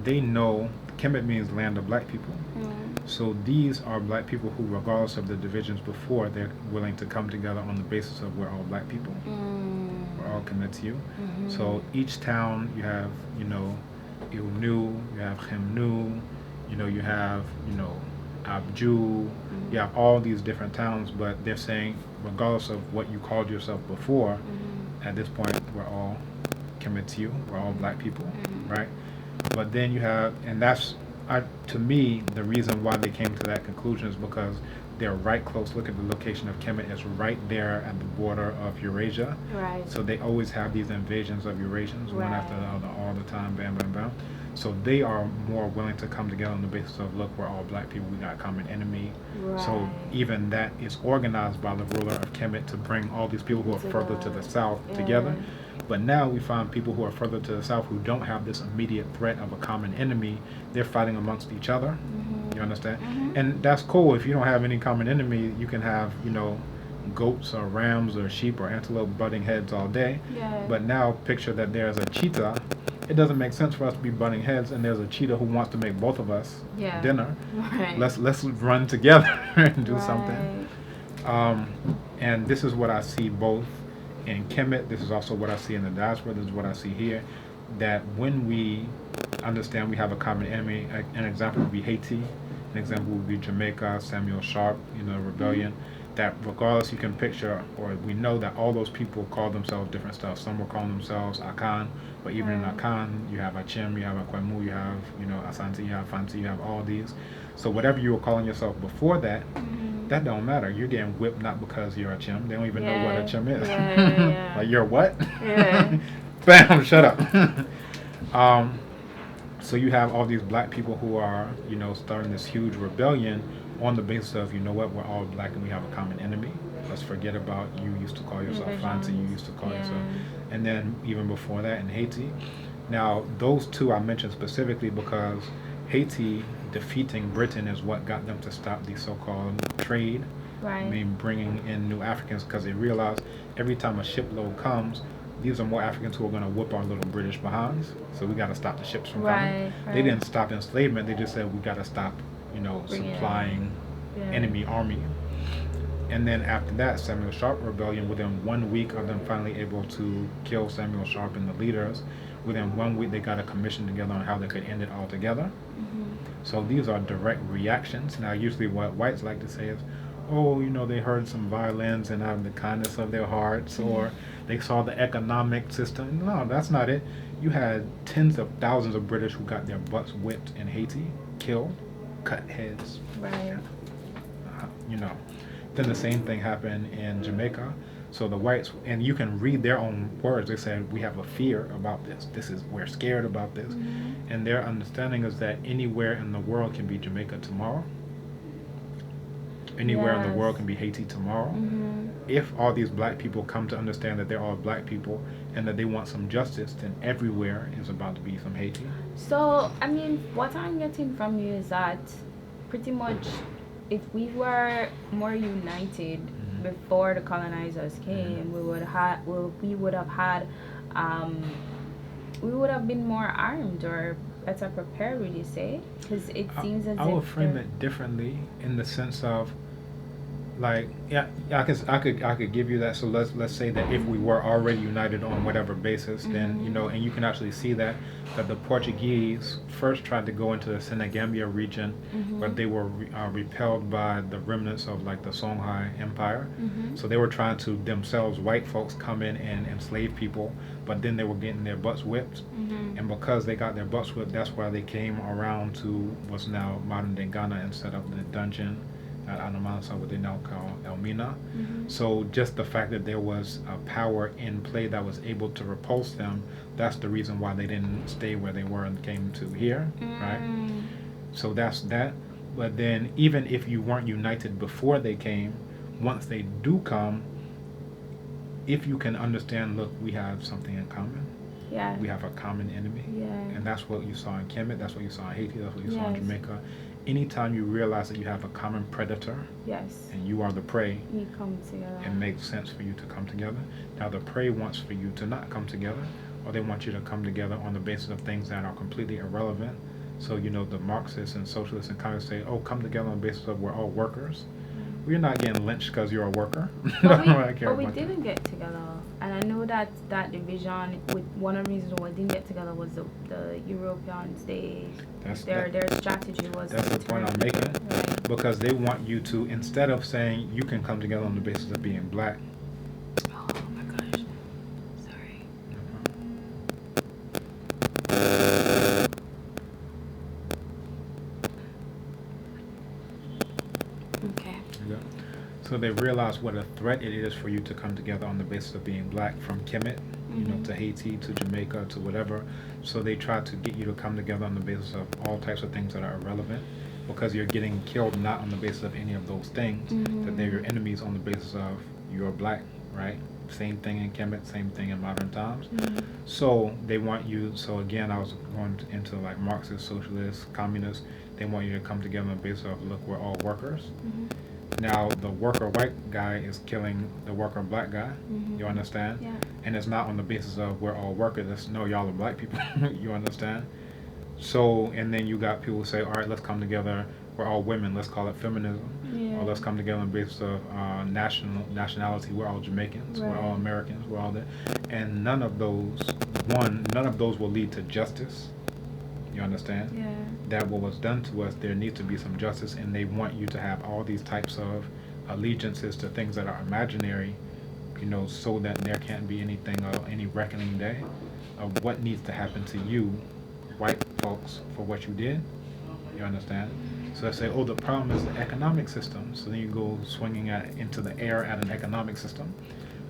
they know, Kemet means land of black people. So these are black people who, regardless of the divisions before, they're willing to come together on the basis of we're all black people. We're all connected to you. So each town, you have, Ilnu, you have Chemnu, you have, Abju, you have all these different towns, but they're saying, regardless of what you called yourself before, at this point, we're all committed to you. We're all black people, right? But then you have, and that's, to me, the reason why they came to that conclusion is because they're right close. Look at the location of Kemet. It's right there at the border of Eurasia. Right. So they always have these invasions of Eurasians, one after the other, all the time, bam, bam, bam. So they are more willing to come together on the basis of, look, we're all black people, we got a common enemy. Right. So even that is organized by the ruler of Kemet to bring all these people who are further to the south together. But now we find people who are further to the south who don't have this immediate threat of a common enemy. They're fighting amongst each other. You understand? And that's cool. If you don't have any common enemy, you can have, goats or rams or sheep or antelope butting heads all day. But now picture that there's a cheetah. It doesn't make sense for us to be butting heads, and there's a cheetah who wants to make both of us dinner. Let's run together and do something. And this is what I see both in Kemet. This is also what I see in the diaspora. This is what I see here. That when we understand we have a common enemy, an example would be Haiti, an example would be Jamaica, Samuel Sharp, rebellion. That regardless, you can picture, or we know that all those people call themselves different stuff. Some will call themselves Akan, but even in Akan, you have Achim, you have Akwemu, you have, Asante, you have Fanti, you have all these. So whatever you were calling yourself before that, that don't matter. You're getting whipped not because you're Achim. They don't even know what Achim is. Like, you're what? Bam, shut up. So you have all these black people who are, starting this huge rebellion on the basis of, we're all black and we have a common enemy. Let's forget about you used to call yourself Fanti, you used to call yourself. And then even before that in Haiti. Now, those two I mentioned specifically because Haiti defeating Britain is what got them to stop the so-called trade. I mean, bringing in new Africans, because they realized every time a shipload comes, these are more Africans who are going to whip our little British behinds. So we got to stop the ships from coming. They didn't stop enslavement. They just said we got to stop, supplying enemy army. And then after that, Samuel Sharp rebellion, within 1 week of them finally able to kill Samuel Sharp and the leaders, within 1 week they got a commission together on how they could end it altogether. So these are direct reactions. Now usually what whites like to say is, oh, they heard some violins and out of the kindness of their hearts, or they saw the economic system. No, that's not it. You had tens of thousands of British who got their butts whipped in Haiti, killed, cut heads. Right. You know. Then the same thing happened in Jamaica. So the whites, and you can read their own words. They said we have a fear about this. We're scared about this, and their understanding is that anywhere in the world can be Jamaica tomorrow. Anywhere in the world can be Haiti tomorrow. If all these black people come to understand that they're all black people and that they want some justice, then everywhere is about to be some Haiti. So, I mean, what I'm getting from you is that pretty much if we were more united before the colonizers came, we would have had we would have been more armed or better prepared, would you say? Because it seems as I would frame it differently in the sense of, like, yeah, I could give you that. So let's say that if we were already united on whatever basis, then and you can actually see that the Portuguese first tried to go into the Senegambia region, but they were repelled by the remnants of like the Songhai Empire. So they were trying to themselves, white folks, come in and enslave people, but then they were getting their butts whipped, and because they got their butts whipped, that's why they came around to what's now modern day Ghana and set up the dungeon at Anamansa, what they now call Elmina. So just the fact that there was a power in play that was able to repulse them, that's the reason why they didn't stay where they were and came to here, right? So that's that. But then even if you weren't united before they came, once they do come, if you can understand, look, we have something in common. Yeah. We have a common enemy. Yeah. And that's what you saw in Kemet, that's what you saw in Haiti, that's what you saw in Jamaica. Anytime you realize that you have a common predator, and you are the prey, you come together. It makes sense for you to come together. Now the prey wants for you to not come together, or they want you to come together on the basis of things that are completely irrelevant. So the Marxists and socialists and communists say, oh, come together on the basis of we're all workers. We're not getting lynched because you're a worker. But we didn't get together. And I know that division, with one of the reasons why we didn't get together was the Europeans. Their strategy was. That's the point I'm making. Right. Because they want you to, instead of saying you can come together on the basis of being black. Oh my gosh. Sorry. Okay. Yeah. So they realize what a threat it is for you to come together on the basis of being black, from Kemet, to Haiti, to Jamaica, to whatever. So they try to get you to come together on the basis of all types of things that are irrelevant, because you're getting killed not on the basis of any of those things, that they're your enemies on the basis of you're black, right? Same thing in Kemet, same thing in modern times. So they want you, so again, I was going into like Marxist, socialist, communist, they want you to come together on the basis of, look, we're all workers. Now the worker white guy is killing the worker black guy. You understand? Yeah. And it's not on the basis of we're all workers. It's no, y'all are black people. You understand? So, and then you got people who say, all right, let's come together. We're all women. Let's call it feminism. Yeah. Or let's come together on the basis of nationality. We're all Jamaicans. Right. We're all Americans. We're all that. And none of those will lead to justice. You understand? Yeah. That what was done to us, there needs to be some justice, and they want you to have all these types of allegiances to things that are imaginary, so that there can't be anything or any reckoning day of what needs to happen to you, white folks, for what you did. You understand? So they say, oh, the problem is the economic system. So then you go swinging into the air at an economic system.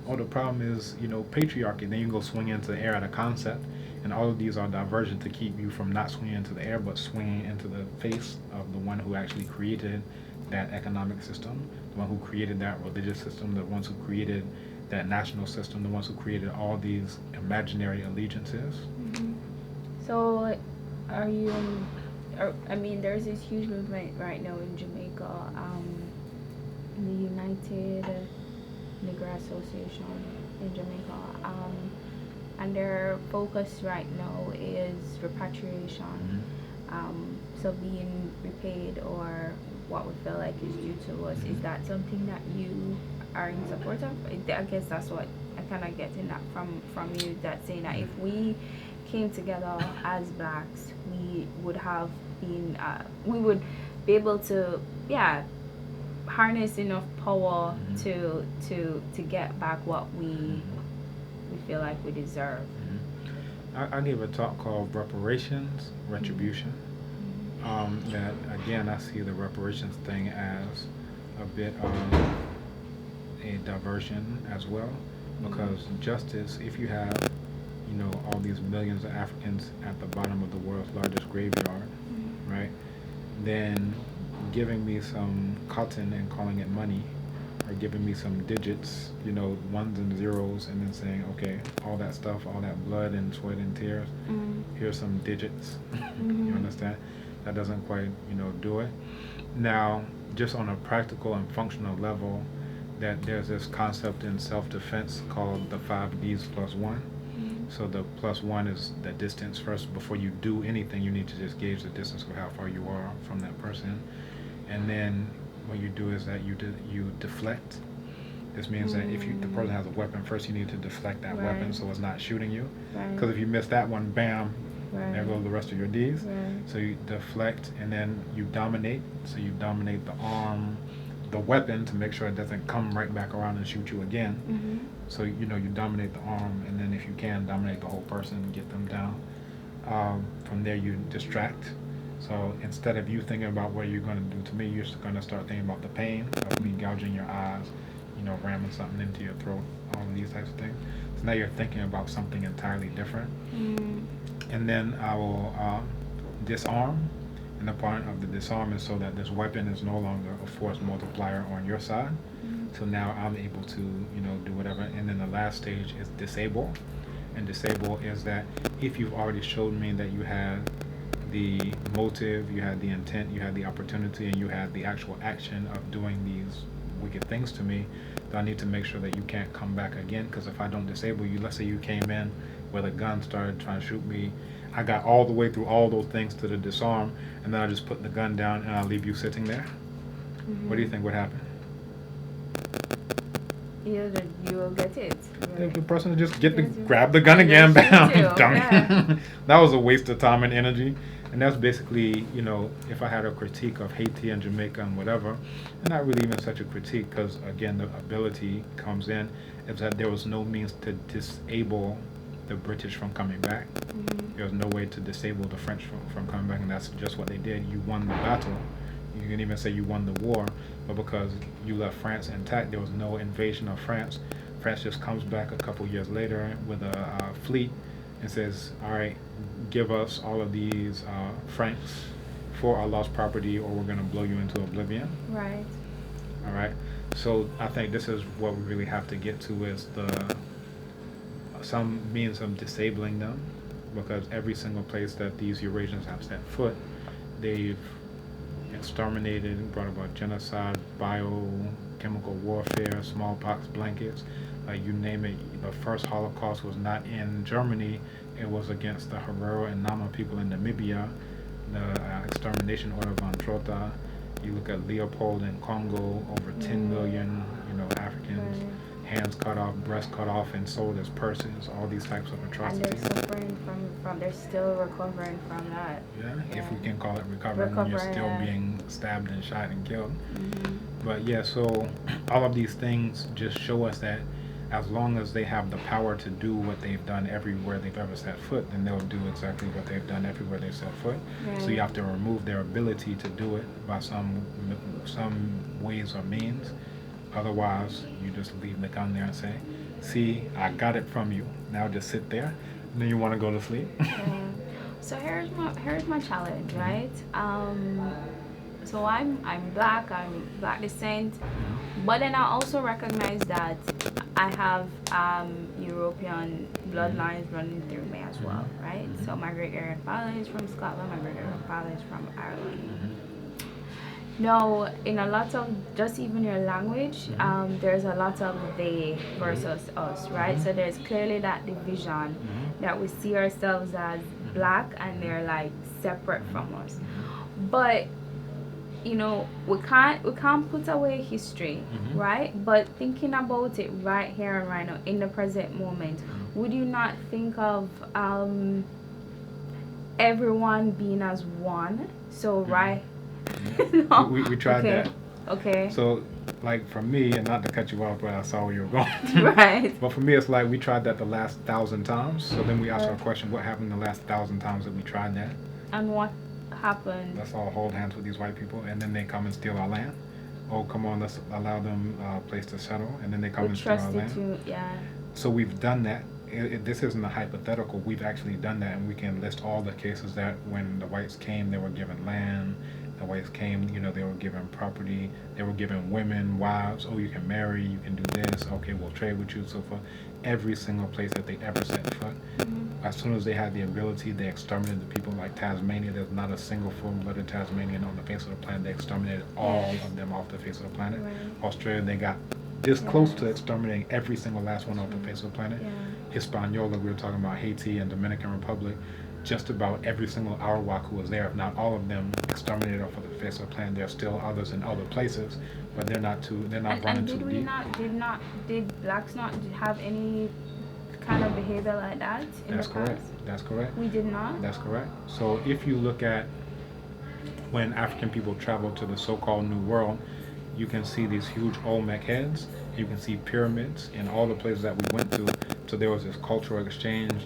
Oh, the problem is, patriarchy. Then you go swing into the air at a concept. And all of these are diversion to keep you from not swinging into the air, but swinging into the face of the one who actually created that economic system, the one who created that religious system, the ones who created that national system, the ones who created all these imaginary allegiances. So, there's this huge movement right now in Jamaica, the United Negro Association in Jamaica. And their focus right now is repatriation, so being repaid or what we feel like is due to us. Is that something that you are in support of? I guess that's what I kind of get in that from you, that saying that if we came together as blacks, we would have been, we would be able to, harness enough power to get back what we feel like we deserve. I gave a talk called reparations, retribution. That again, I see the reparations thing as a bit of a diversion as well, because justice, if you have, all these millions of Africans at the bottom of the world's largest graveyard, right? Then giving me some cotton and calling it money, or giving me some digits, ones and zeros, and then saying, okay, all that stuff, all that blood and sweat and tears, here's some digits. You understand? That doesn't quite, do it. Now, just on a practical and functional level, that there's this concept in self-defense called the 5Ds plus 1. So the plus 1 is the distance. First, before you do anything, you need to just gauge the distance of how far you are from that person. And then what you do is that you deflect. This means that if the person has a weapon, first you need to deflect that weapon so it's not shooting you. Because if you miss that one, bam, there goes the rest of your Ds. So you deflect, and then you dominate. So you dominate the arm, the weapon, to make sure it doesn't come right back around and shoot you again. So you dominate the arm, and then if you can, dominate the whole person and get them down. From there you distract. So instead of you thinking about what you're going to do to me, you're just going to start thinking about the pain of me gouging your eyes, ramming something into your throat, all of these types of things. So now you're thinking about something entirely different. And then I will disarm. And the point of the disarm is so that this weapon is no longer a force multiplier on your side. So now I'm able to, do whatever. And then the last stage is disable. And disable is that if you've already showed me that you had the motive, you had the intent, you had the opportunity, and you had the actual action of doing these wicked things to me, then I need to make sure that you can't come back again. Because if I don't disable you, let's say you came in with a gun, started trying to shoot me, I got all the way through all those things to the disarm, and then I just put the gun down and I leave you sitting there. What do you think would happen? You will get it. The person would just grab the gun again, bam, dummy. That was a waste of time and energy. And that's basically, if I had a critique of Haiti and Jamaica and whatever, and not really even such a critique, because again, the ability comes in, is that there was no means to disable the British from coming back. There was no way to disable the French from coming back, and that's just what they did. You won the battle. You can even say you won the war, but because you left France intact, there was no invasion of France. France just comes back a couple years later with a fleet and says, all right, give us all of these francs for our lost property, or we're going to blow you into oblivion. Right. All right. So I think this is what we really have to get to, is some means of disabling them, because every single place that these Eurasians have set foot, they've exterminated, brought about genocide, biochemical warfare, smallpox, blankets, you name it. The first Holocaust was not in Germany, it was against the Herero and Nama people in Namibia, the extermination order von Trotha. You look at Leopold in Congo, over 10 million, Africans, hands cut off, breasts cut off, and sold as purses, all these types of atrocities. And they're suffering from they're still recovering from that. Yeah, if we can call it recovering when you're still being stabbed and shot and killed. But yeah, so all of these things just show us that as long as they have the power to do what they've done everywhere they've ever set foot, then they'll do exactly what they've done everywhere they've set foot. So you have to remove their ability to do it by some ways or means. Otherwise, you just leave the gun there and say, see, I got it from you. Now just sit there. And then you want to go to sleep. So here's my challenge, right? So I'm black descent, but then I also recognize that I have European bloodlines running through me as well, right? So my great grandfather is from Scotland, my great grandfather is from Ireland. No, in a lot of, just even your language, there's a lot of they versus us, right? So there's clearly that division that we see ourselves as black and they're like separate from us. But we can't put away history, right? But thinking about it right here and right now in the present moment, would you not think of everyone being as one? So right. We tried that. Okay. So, like for me, and not to cut you off, but I saw where you were going. Right. But for me, it's like we tried that the last 1,000 times. So then we ask our Okay. question: what happened the last 1,000 times that we tried that? And what happened? Let's all hold hands with these white people, and then they come and steal our land. Oh, come on, let's allow them a place to settle, and then they come We and steal our trusted land. you, yeah. So we've done that. This isn't a hypothetical. We've actually done that, and we can list all the cases that when the whites came, they were given land. The whites came, they were given property. They were given women, wives. Oh, you can marry. You can do this. Okay, we'll trade with you. So for every single place that they ever set foot, as soon as they had the ability, they exterminated the people. Like Tasmania, there's not a single full-blooded Tasmanian on the face of the planet. They exterminated all of them off the face of the planet. Right. Australia, they got this close to exterminating every single last one off the face of the planet. Yeah. Hispaniola, we were talking about Haiti and Dominican Republic. Just about every single Arawak who was there, if not all of them, exterminated off of the face of the planet. There are still others in other places, but they're not running too deep. Did blacks not have any kind of behavior like that in That's the correct. past? That's correct. We did not? That's correct. So if you look at when African people traveled to the so-called New World, you can see these huge Olmec heads. You can see pyramids in all the places that we went to. So there was this cultural exchange.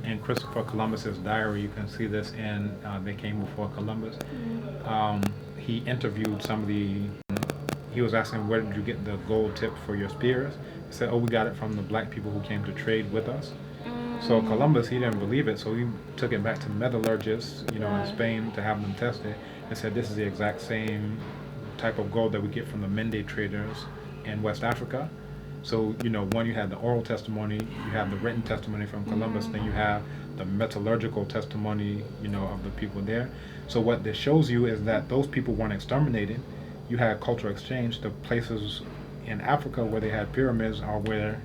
In Christopher Columbus's diary, you can see this in They Came Before Columbus. He interviewed he was asking, where did you get the gold tip for your spears? He said, oh, we got it from the black people who came to trade with us. So Columbus, he didn't believe it, so he took it back to metallurgists, in Spain to have them test it, and said this is the exact same type of gold that we get from the Mende traders in West Africa. So, one, you had the oral testimony, you have the written testimony from Columbus, then you have the metallurgical testimony, of the people there. So what this shows you is that those people weren't exterminated. You had cultural exchange. The places in Africa where they had pyramids are where,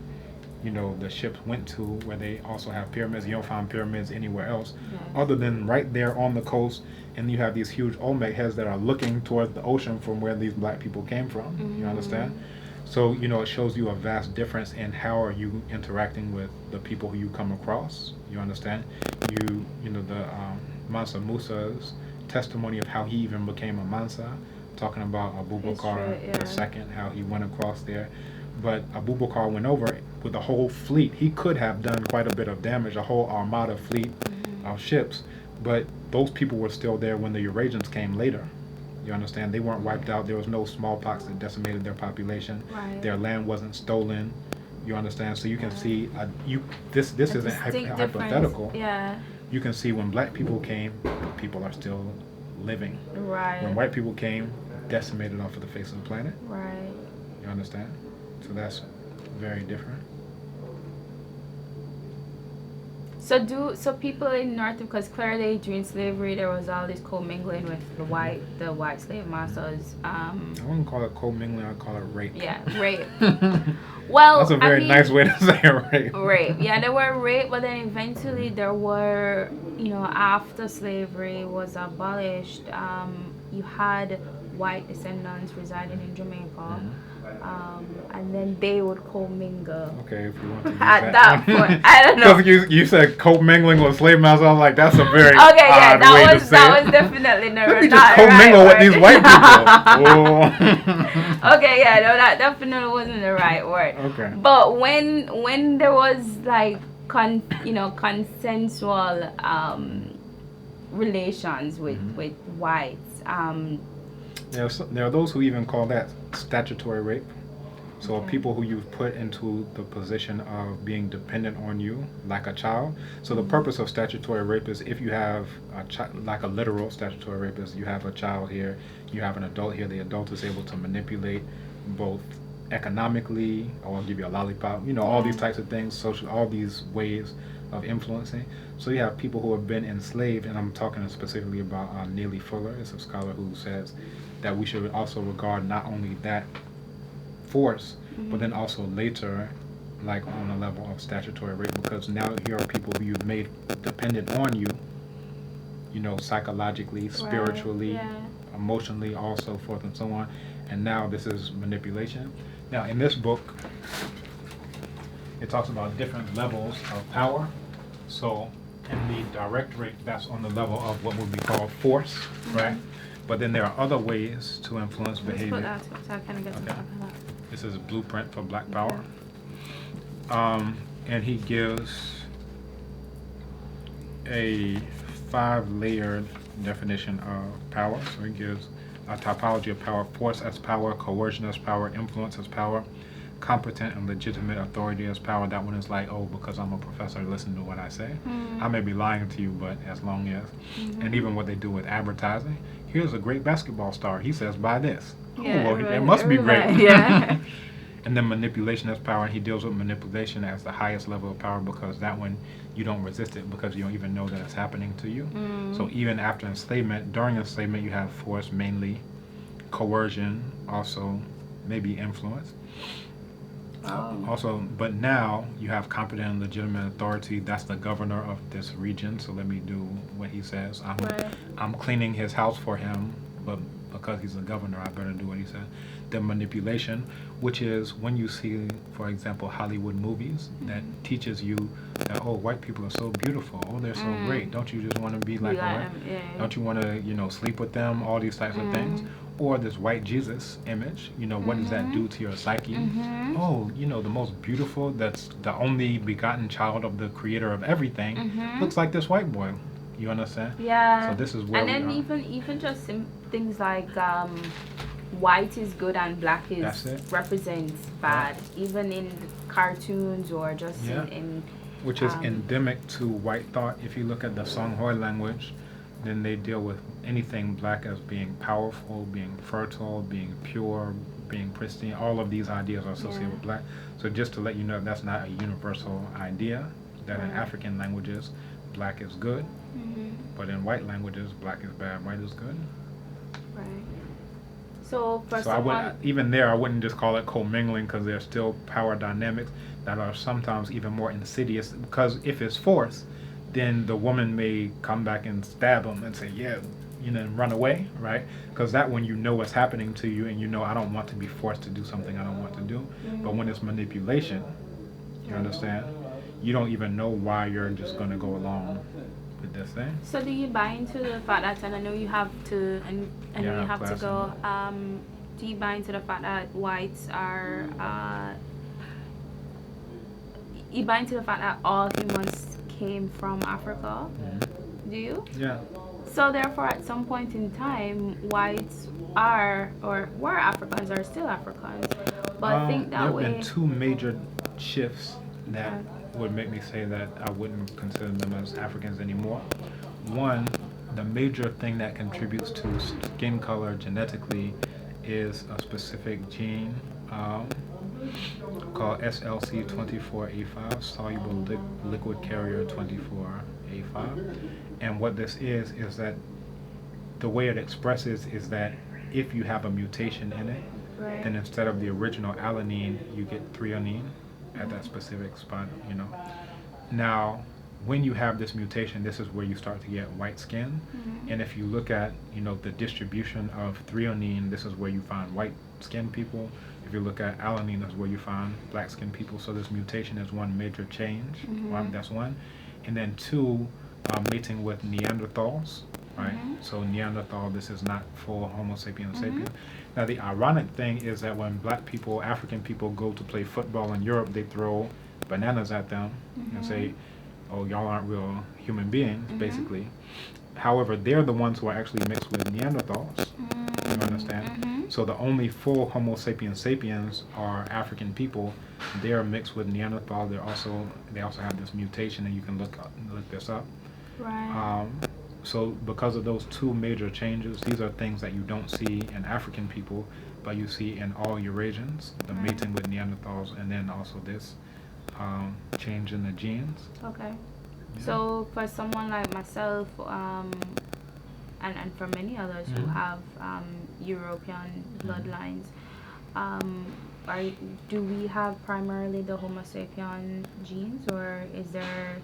the ships went to, where they also have pyramids. You don't find pyramids anywhere else, other than right there on the coast. And you have these huge Olmec heads that are looking towards the ocean from where these black people came from. You understand? So, it shows you a vast difference in how are you interacting with the people who you come across. You understand? The Mansa Musa's testimony of how he even became a Mansa, talking about Abu Bakr II, how he went across there. But Abu Bakr went over with a whole fleet. He could have done quite a bit of damage, a whole armada fleet of ships. But those people were still there when the Eurasians came later. You understand? They weren't wiped out. There was no smallpox that decimated their population. Right. Their land wasn't stolen. You understand? So you can see this isn't hypothetical. Yeah. You can see when black people came, people are still living. Right. When white people came, decimated off of the face of the planet. Right. You understand? So that's very different. So people in North, because clearly during slavery there was all this commingling with the white slave masters. I wouldn't call it commingling. I'd call it rape. Yeah, rape. Well, that's a very nice way to say rape. Rape. Yeah, there were rape, but then eventually there were, after slavery was abolished, you had white descendants residing in Jamaica. And then they would commingle. Okay, if you want to use at that point, I don't know. Because you said commingling with slave masters, I was like, that's a very odd way to say that was definitely never. Let me just commingle with these white people. Okay, yeah, no, that definitely wasn't the right word. Okay. But when there was like consensual relations with whites, there are those who even call that statutory rape. So people who you've put into the position of being dependent on you, like a child. So the purpose of statutory rape is if you have like a literal statutory rape is you have a child here, you have an adult here. The adult is able to manipulate both economically, or give you a lollipop, all these types of things, social, all these ways of influencing. So you have people who have been enslaved, and I'm talking specifically about Neely Fuller. It's a scholar who says that we should also regard not only that force, but then also later, like on a level of statutory rape, because now here are people who you've made dependent on you, psychologically, spiritually, emotionally, all so forth and so on, and now this is manipulation. Now in this book, it talks about different levels of power. So in the direct rape, that's on the level of what would be called force, right? But then there are other ways to influence Let's put behavior. that so I kind of get to Okay. talk about. This is a blueprint for Black Okay. Power. And he gives a 5-layered definition of power. So he gives a typology of power: force as power, coercion as power, influence as power, competent and legitimate authority as power. That one is like, oh, because I'm a professor, listen to what I say. I may be lying to you, but as long as, and even what they do with advertising. Here's a great basketball star. He says, buy this. Yeah, Oh, well, right, it must be great. right, yeah. And then manipulation as power, and he deals with manipulation as the highest level of power, because that one you don't resist it because you don't even know that it's happening to you. So even after enslavement, during enslavement, you have force mainly, coercion, also maybe influence. Also, but now you have competent and legitimate authority. That's the governor of this region. So let me do what he says. I'm cleaning his house for him, but because he's the governor, I better do what he said. Then manipulation, which is when you see, for example, Hollywood movies that teaches you that, oh, white people are so beautiful. Oh, they're so great. Don't you just want to be like a white? Don't you want to, sleep with them? All these types of things. Or this white Jesus image, what does that do to your psyche? Oh, the most beautiful, that's the only begotten child of the creator of everything, looks like this white boy. You understand? Yeah. So this is where and then we are. even just things like white is good and black is represents bad, even in cartoons or just in which is endemic to white thought. If you look at the Songhai language, then they deal with anything black as being powerful, being fertile, being pure, being pristine. All of these ideas are associated with black. So just to let you know, that's not a universal idea, that in African languages, black is good, but in white languages, black is bad, white is good. Right. So for So even there, I wouldn't just call it commingling, because there's still power dynamics that are sometimes even more insidious, because if it's force, then the woman may come back and stab him and say, and run away, right? Because that when you know what's happening to you, and I don't want to be forced to do something I don't want to do. But when it's manipulation, you understand? You don't even know why you're just going to go along with this thing. So do you buy into the fact that, and I know you have to, and you have to go, do you buy into the fact that whites are, you buy into the fact that all humans came from Africa? Do you? Yeah. So therefore, at some point in time, whites are or were Africans or still Africans. But I think that way. There have been two major shifts that would make me say that I wouldn't consider them as Africans anymore. One, the major thing that contributes to skin color genetically is a specific gene called SLC24A5, soluble liquid carrier 24A5. And what this is that the way it expresses is that if you have a mutation in it, then instead of the original alanine, you get threonine at that specific spot, Now, when you have this mutation, this is where you start to get white skin. And if you look at, the distribution of threonine, this is where you find white skinned people. If you look at alanine, that's where you find black skinned people. So this mutation is one major change. That's one. And then two, mating with Neanderthals, right? So Neanderthal, this is not full Homo sapiens sapiens. Now the ironic thing is that when black people, African people go to play football in Europe, they throw bananas at them and say, oh, y'all aren't real human beings, basically. However, they're the ones who are actually mixed with Neanderthals. You understand? So the only full Homo sapiens sapiens are African people. They are mixed with Neanderthal. They also have this mutation, and you can look this up. Right. So because of those two major changes, these are things that you don't see in African people, but you see in all Eurasians, the mating with Neanderthals, and then also this change in the genes. Okay. So for someone like myself, and for many others who have European bloodlines, do we have primarily the Homo sapien genes, or is there?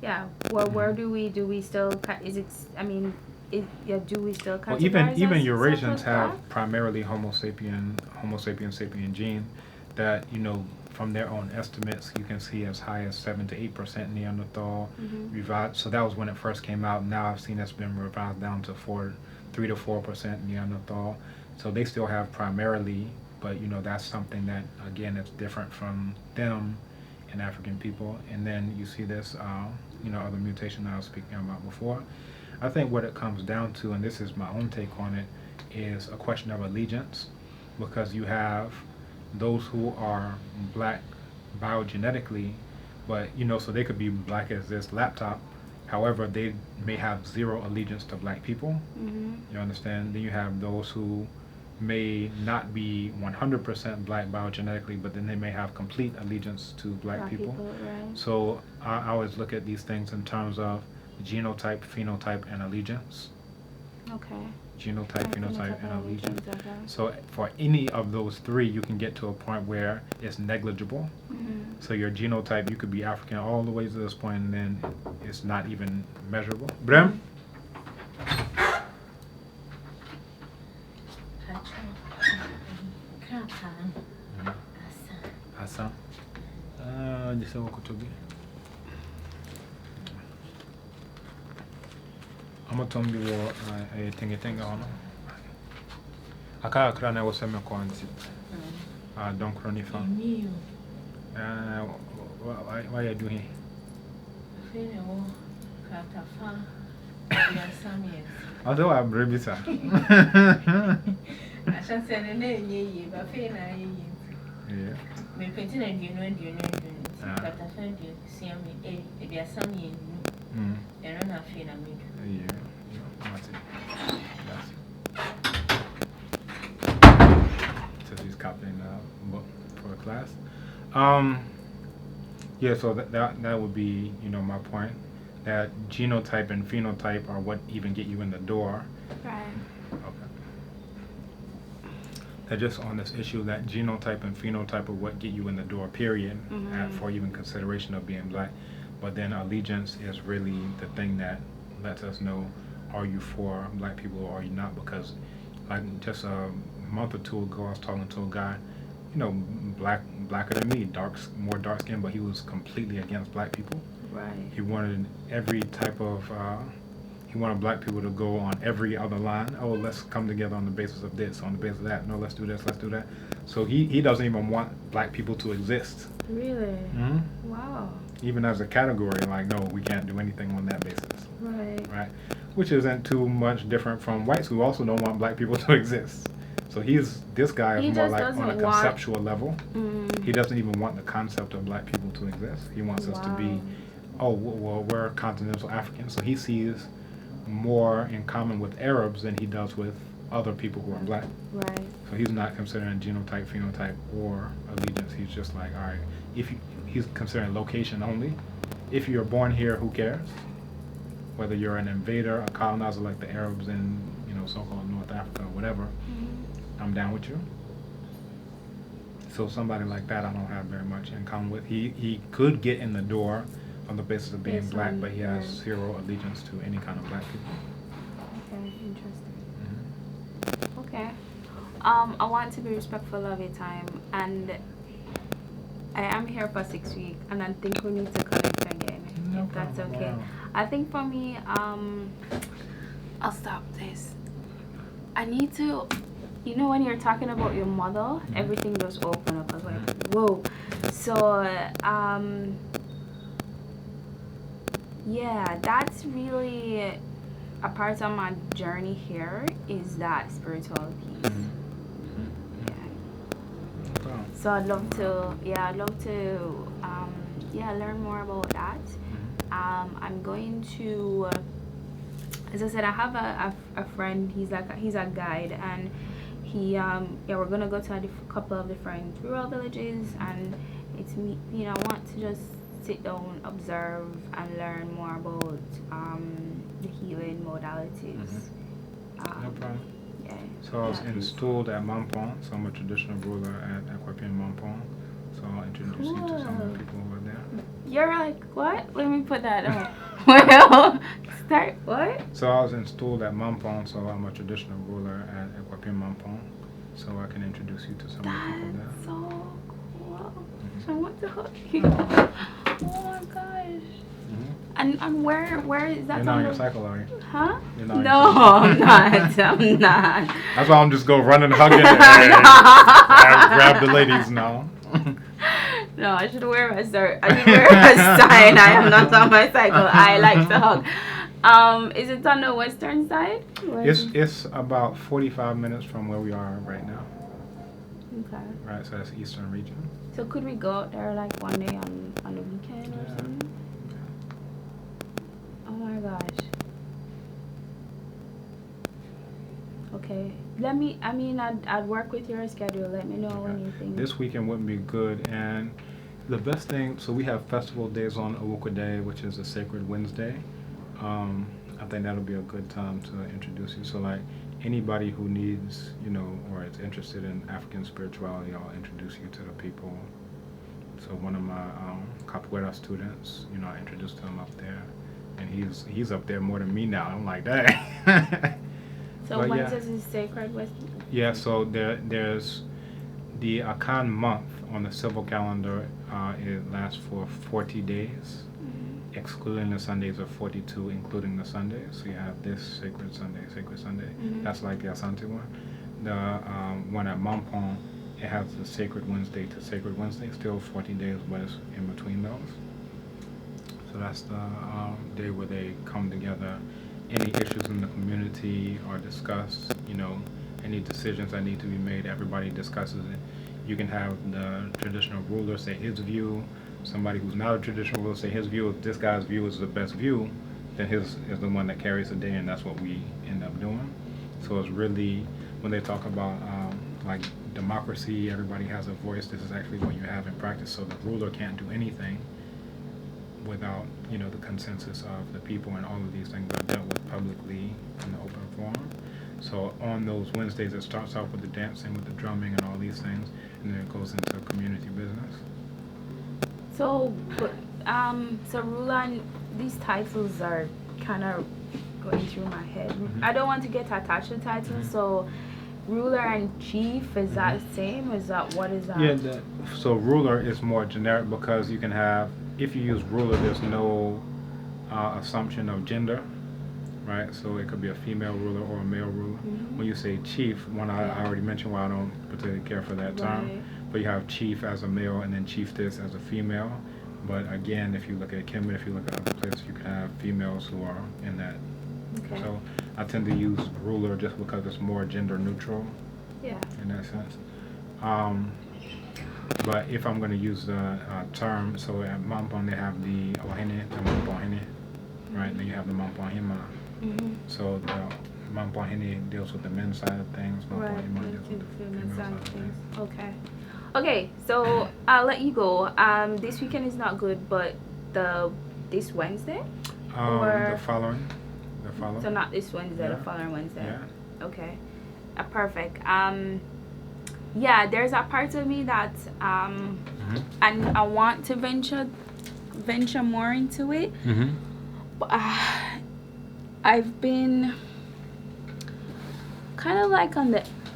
Yeah. Where do we still? Is it? I mean, do we still categorize? Well, even Eurasians have primarily Homo sapien sapien gene that from their own estimates, you can see as high as 7 to 8% Neanderthal revised. So that was when it first came out. Now I've seen it's been revised down to 4 3 to 4% Neanderthal. So they still have primarily, but that's something that again is different from them and African people. And then you see this, other mutation I was speaking about before. I think what it comes down to, and this is my own take on it, is a question of allegiance, because you have those who are black biogenetically, but so they could be black as this laptop. However, they may have zero allegiance to black people. You understand? Then you have those who may not be 100% black biogenetically, but then they may have complete allegiance to black people. Right. So I always look at these things in terms of genotype, phenotype, and allegiance. Okay. Genotype, phenotype, and allegiance. Okay. So for any of those three, you can get to a point where it's negligible. So your genotype, you could be African all the way to this point, and then it's not even measurable. Brem? Asa. Jisa wakutogi. Amatombi wo tenga hono. Aka akra na woseme ko anti. Don't crony fan. Why are you doing? Although I'm baby sir. I shall send a name, but Yeah. Me painting and you know, but I found you see me a some year. And I'm not feeling me. Yeah. So he's copying book for the class. Yeah, so that would be, my point. That genotype and phenotype are what even get you in the door. Right. Okay. That just on this issue that genotype and phenotype are what get you in the door, period, for even consideration of being black. But then allegiance is really the thing that lets us know, are you for black people or are you not? Because like just a month or two ago, I was talking to a guy, blacker than me, more dark skinned, but he was completely against black people. Right. He wanted every type of, he wanted black people to go on every other line. Oh, let's come together on the basis of this, on the basis of that. No, let's do this, let's do that. So he doesn't even want black people to exist. Really? Wow. Even as a category, like, no, we can't do anything on that basis. Right. Right? Which isn't too much different from whites who also don't want black people to exist. So this guy is more like on a conceptual level. He doesn't even want the concept of black people to exist. He wants us to be, we're continental Africans. So he sees more in common with Arabs than he does with other people who are black. Right. So he's not considering genotype, phenotype, or allegiance. He's just like, all right, he's considering location only. If you're born here, who cares? Whether you're an invader, a colonizer like the Arabs in, so-called North Africa or whatever, I'm down with you. So somebody like that I don't have very much in common with. He could get in the door on the basis of being black, but he has zero allegiance to any kind of black people. Okay, interesting. Okay. I want to be respectful of your time, and I am here for 6 weeks, and I think we need to connect again, if that's okay. Wow. I think for me, I'll stop this. I need to, when you're talking about your mother, everything just open up. I was like, whoa. So, yeah, that's really a part of my journey here, is that spiritual piece. Yeah. So I'd love to learn more about that. I'm going to, as I said, I have a friend. He's a guide, and we're gonna go to a couple of different rural villages, and it's me. I want to just sit down, observe, and learn more about the healing modalities. No problem. Yeah. So I was installed at Mampong, so I'm a traditional ruler at Equapian Mampong. So I'll introduce you to some of the people who are there. You're like, what? Let me put that on. Well, start what? So I was installed at Mampong, so I'm a traditional ruler at Equapian Mampong. So I can introduce you to some of the people there. That's so cool. I want to hug you. Oh my gosh. And where is that? You're not on your cycle, are you? Huh? You're not on No, your cycle. I'm not. I'm not. That's why I'm just go running, hugging, and grab the ladies now. No, I should wear my shirt. I should wear a sign. I am not on my cycle. I like to hug. Is it on the western side? It's about 45 minutes from where we are right now. Okay. Right, so that's eastern region. So could we go out there like one day on the weekend or Yeah. something? Oh my gosh. Okay. I'd work with your schedule. Let me know when you think. This weekend wouldn't be good, and the best thing, so we have festival days on Obadele, which is a sacred Wednesday. I think that'll be a good time to introduce you. So like anybody who needs, or is interested in African spirituality, I'll introduce you to the people. So one of my capoeira students, I introduced him up there, and he's up there more than me now. I'm like, dang. So when does this sacred Wednesday? Yeah, so there's the Akan month on the civil calendar. It lasts for 40 days, excluding the Sundays, or 42 including the Sundays. So you have this sacred Sunday. That's like the Asante one. The one at Mampong, it has the sacred Wednesday to sacred Wednesday, still 40 days, but it's in between those. So that's the day where they come together. Any issues in the community are discussed, any decisions that need to be made, everybody discusses it. You can have the traditional ruler say his view, somebody who's not a traditional ruler say his view. If this guy's view is the best view, then his is the one that carries the day, and that's what we end up doing. So it's really, when they talk about like democracy, everybody has a voice, this is actually what you have in practice. So the ruler can't do anything without the consensus of the people, and all of these things are dealt with publicly in the open forum. So on those Wednesdays, it starts off with the dancing, with the drumming, and all these things, and then it goes into community business. So Rula, these titles are kind of going through my head. I don't want to get attached to titles, so ruler and chief, is that the same? Is that, what is that? Yeah, so ruler is more generic because you can have, if you use ruler, there's no assumption of gender, right? So it could be a female ruler or a male ruler. When you say chief, I already mentioned why I don't particularly care for that term, Right. but you have chief as a male and then chiefess as a female. But again, if you look at Kemet, if you look at other places, you can have females who are in that. Okay. So I tend to use ruler just because it's more gender neutral. Yeah. In that sense. But if I'm going to use the term, so at Mampong they have the Ohene, the Mampong Hene, right? And then you have the Mampong Hima. So the Mampong Hene deals with the men's side of things, Mampong Hima deals with the female side of things. Okay, so I'll let you go. This weekend is not good, but this Wednesday? The following. So not this Wednesday, the following Wednesday. Yeah. Okay. Perfect. Yeah, there's a part of me that and I want to venture more into it. But I've been kind of like on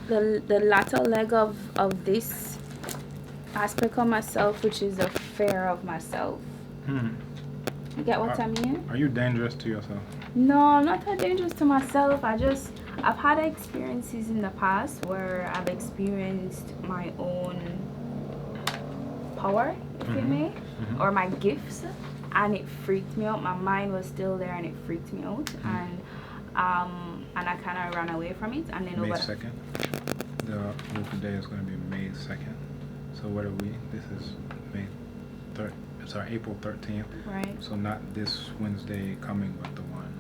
the latter leg of this aspect of myself, which is a fear of myself. You get what I mean? Are you dangerous to yourself? No, I'm not that dangerous to myself. I've had experiences in the past where I've experienced my own power, if you may, or my gifts, and it freaked me out. My mind was still there, and it freaked me out, and I kind of ran away from it. And then May 2nd. The open day is going to be May 2nd. So what are we? This is April 13th. Right. So not this Wednesday coming, but the one.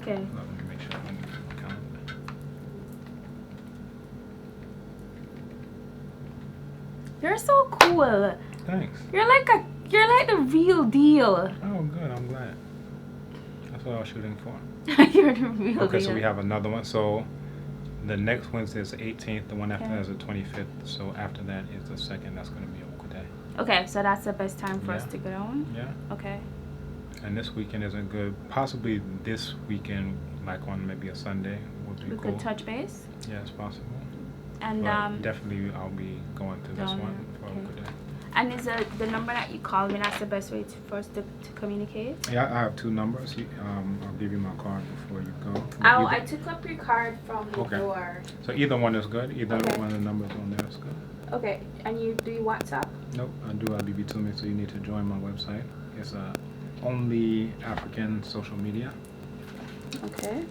Okay. Let me make sure I move the calendar. You're so cool. Thanks. You're like the real deal. Oh, good. I'm glad. That's what I was shooting for. You're the real deal. Okay, so we have another one. So the next Wednesday is the 18th. The one after that is the 25th. So after that is the 2nd. That's going to be Okade. Okay, so that's the best time for us to go on? Yeah. Okay. And this weekend isn't good. Possibly this weekend, like on maybe a Sunday, would be cool. We could touch base? Yeah, it's possible. And but definitely I'll be going to this one for okay. Okade. And is the number that you called me, that's the best way for us to communicate? Yeah, I have 2 numbers. I'll give you my card before you go. Oh, I took up your card from the Okay. door. So either one is good. Either Okay. one of the numbers on there is good. Okay, and do you WhatsApp? Nope, I do. I'll leave you to me, so you need to join my website. It's only African social media. Okay.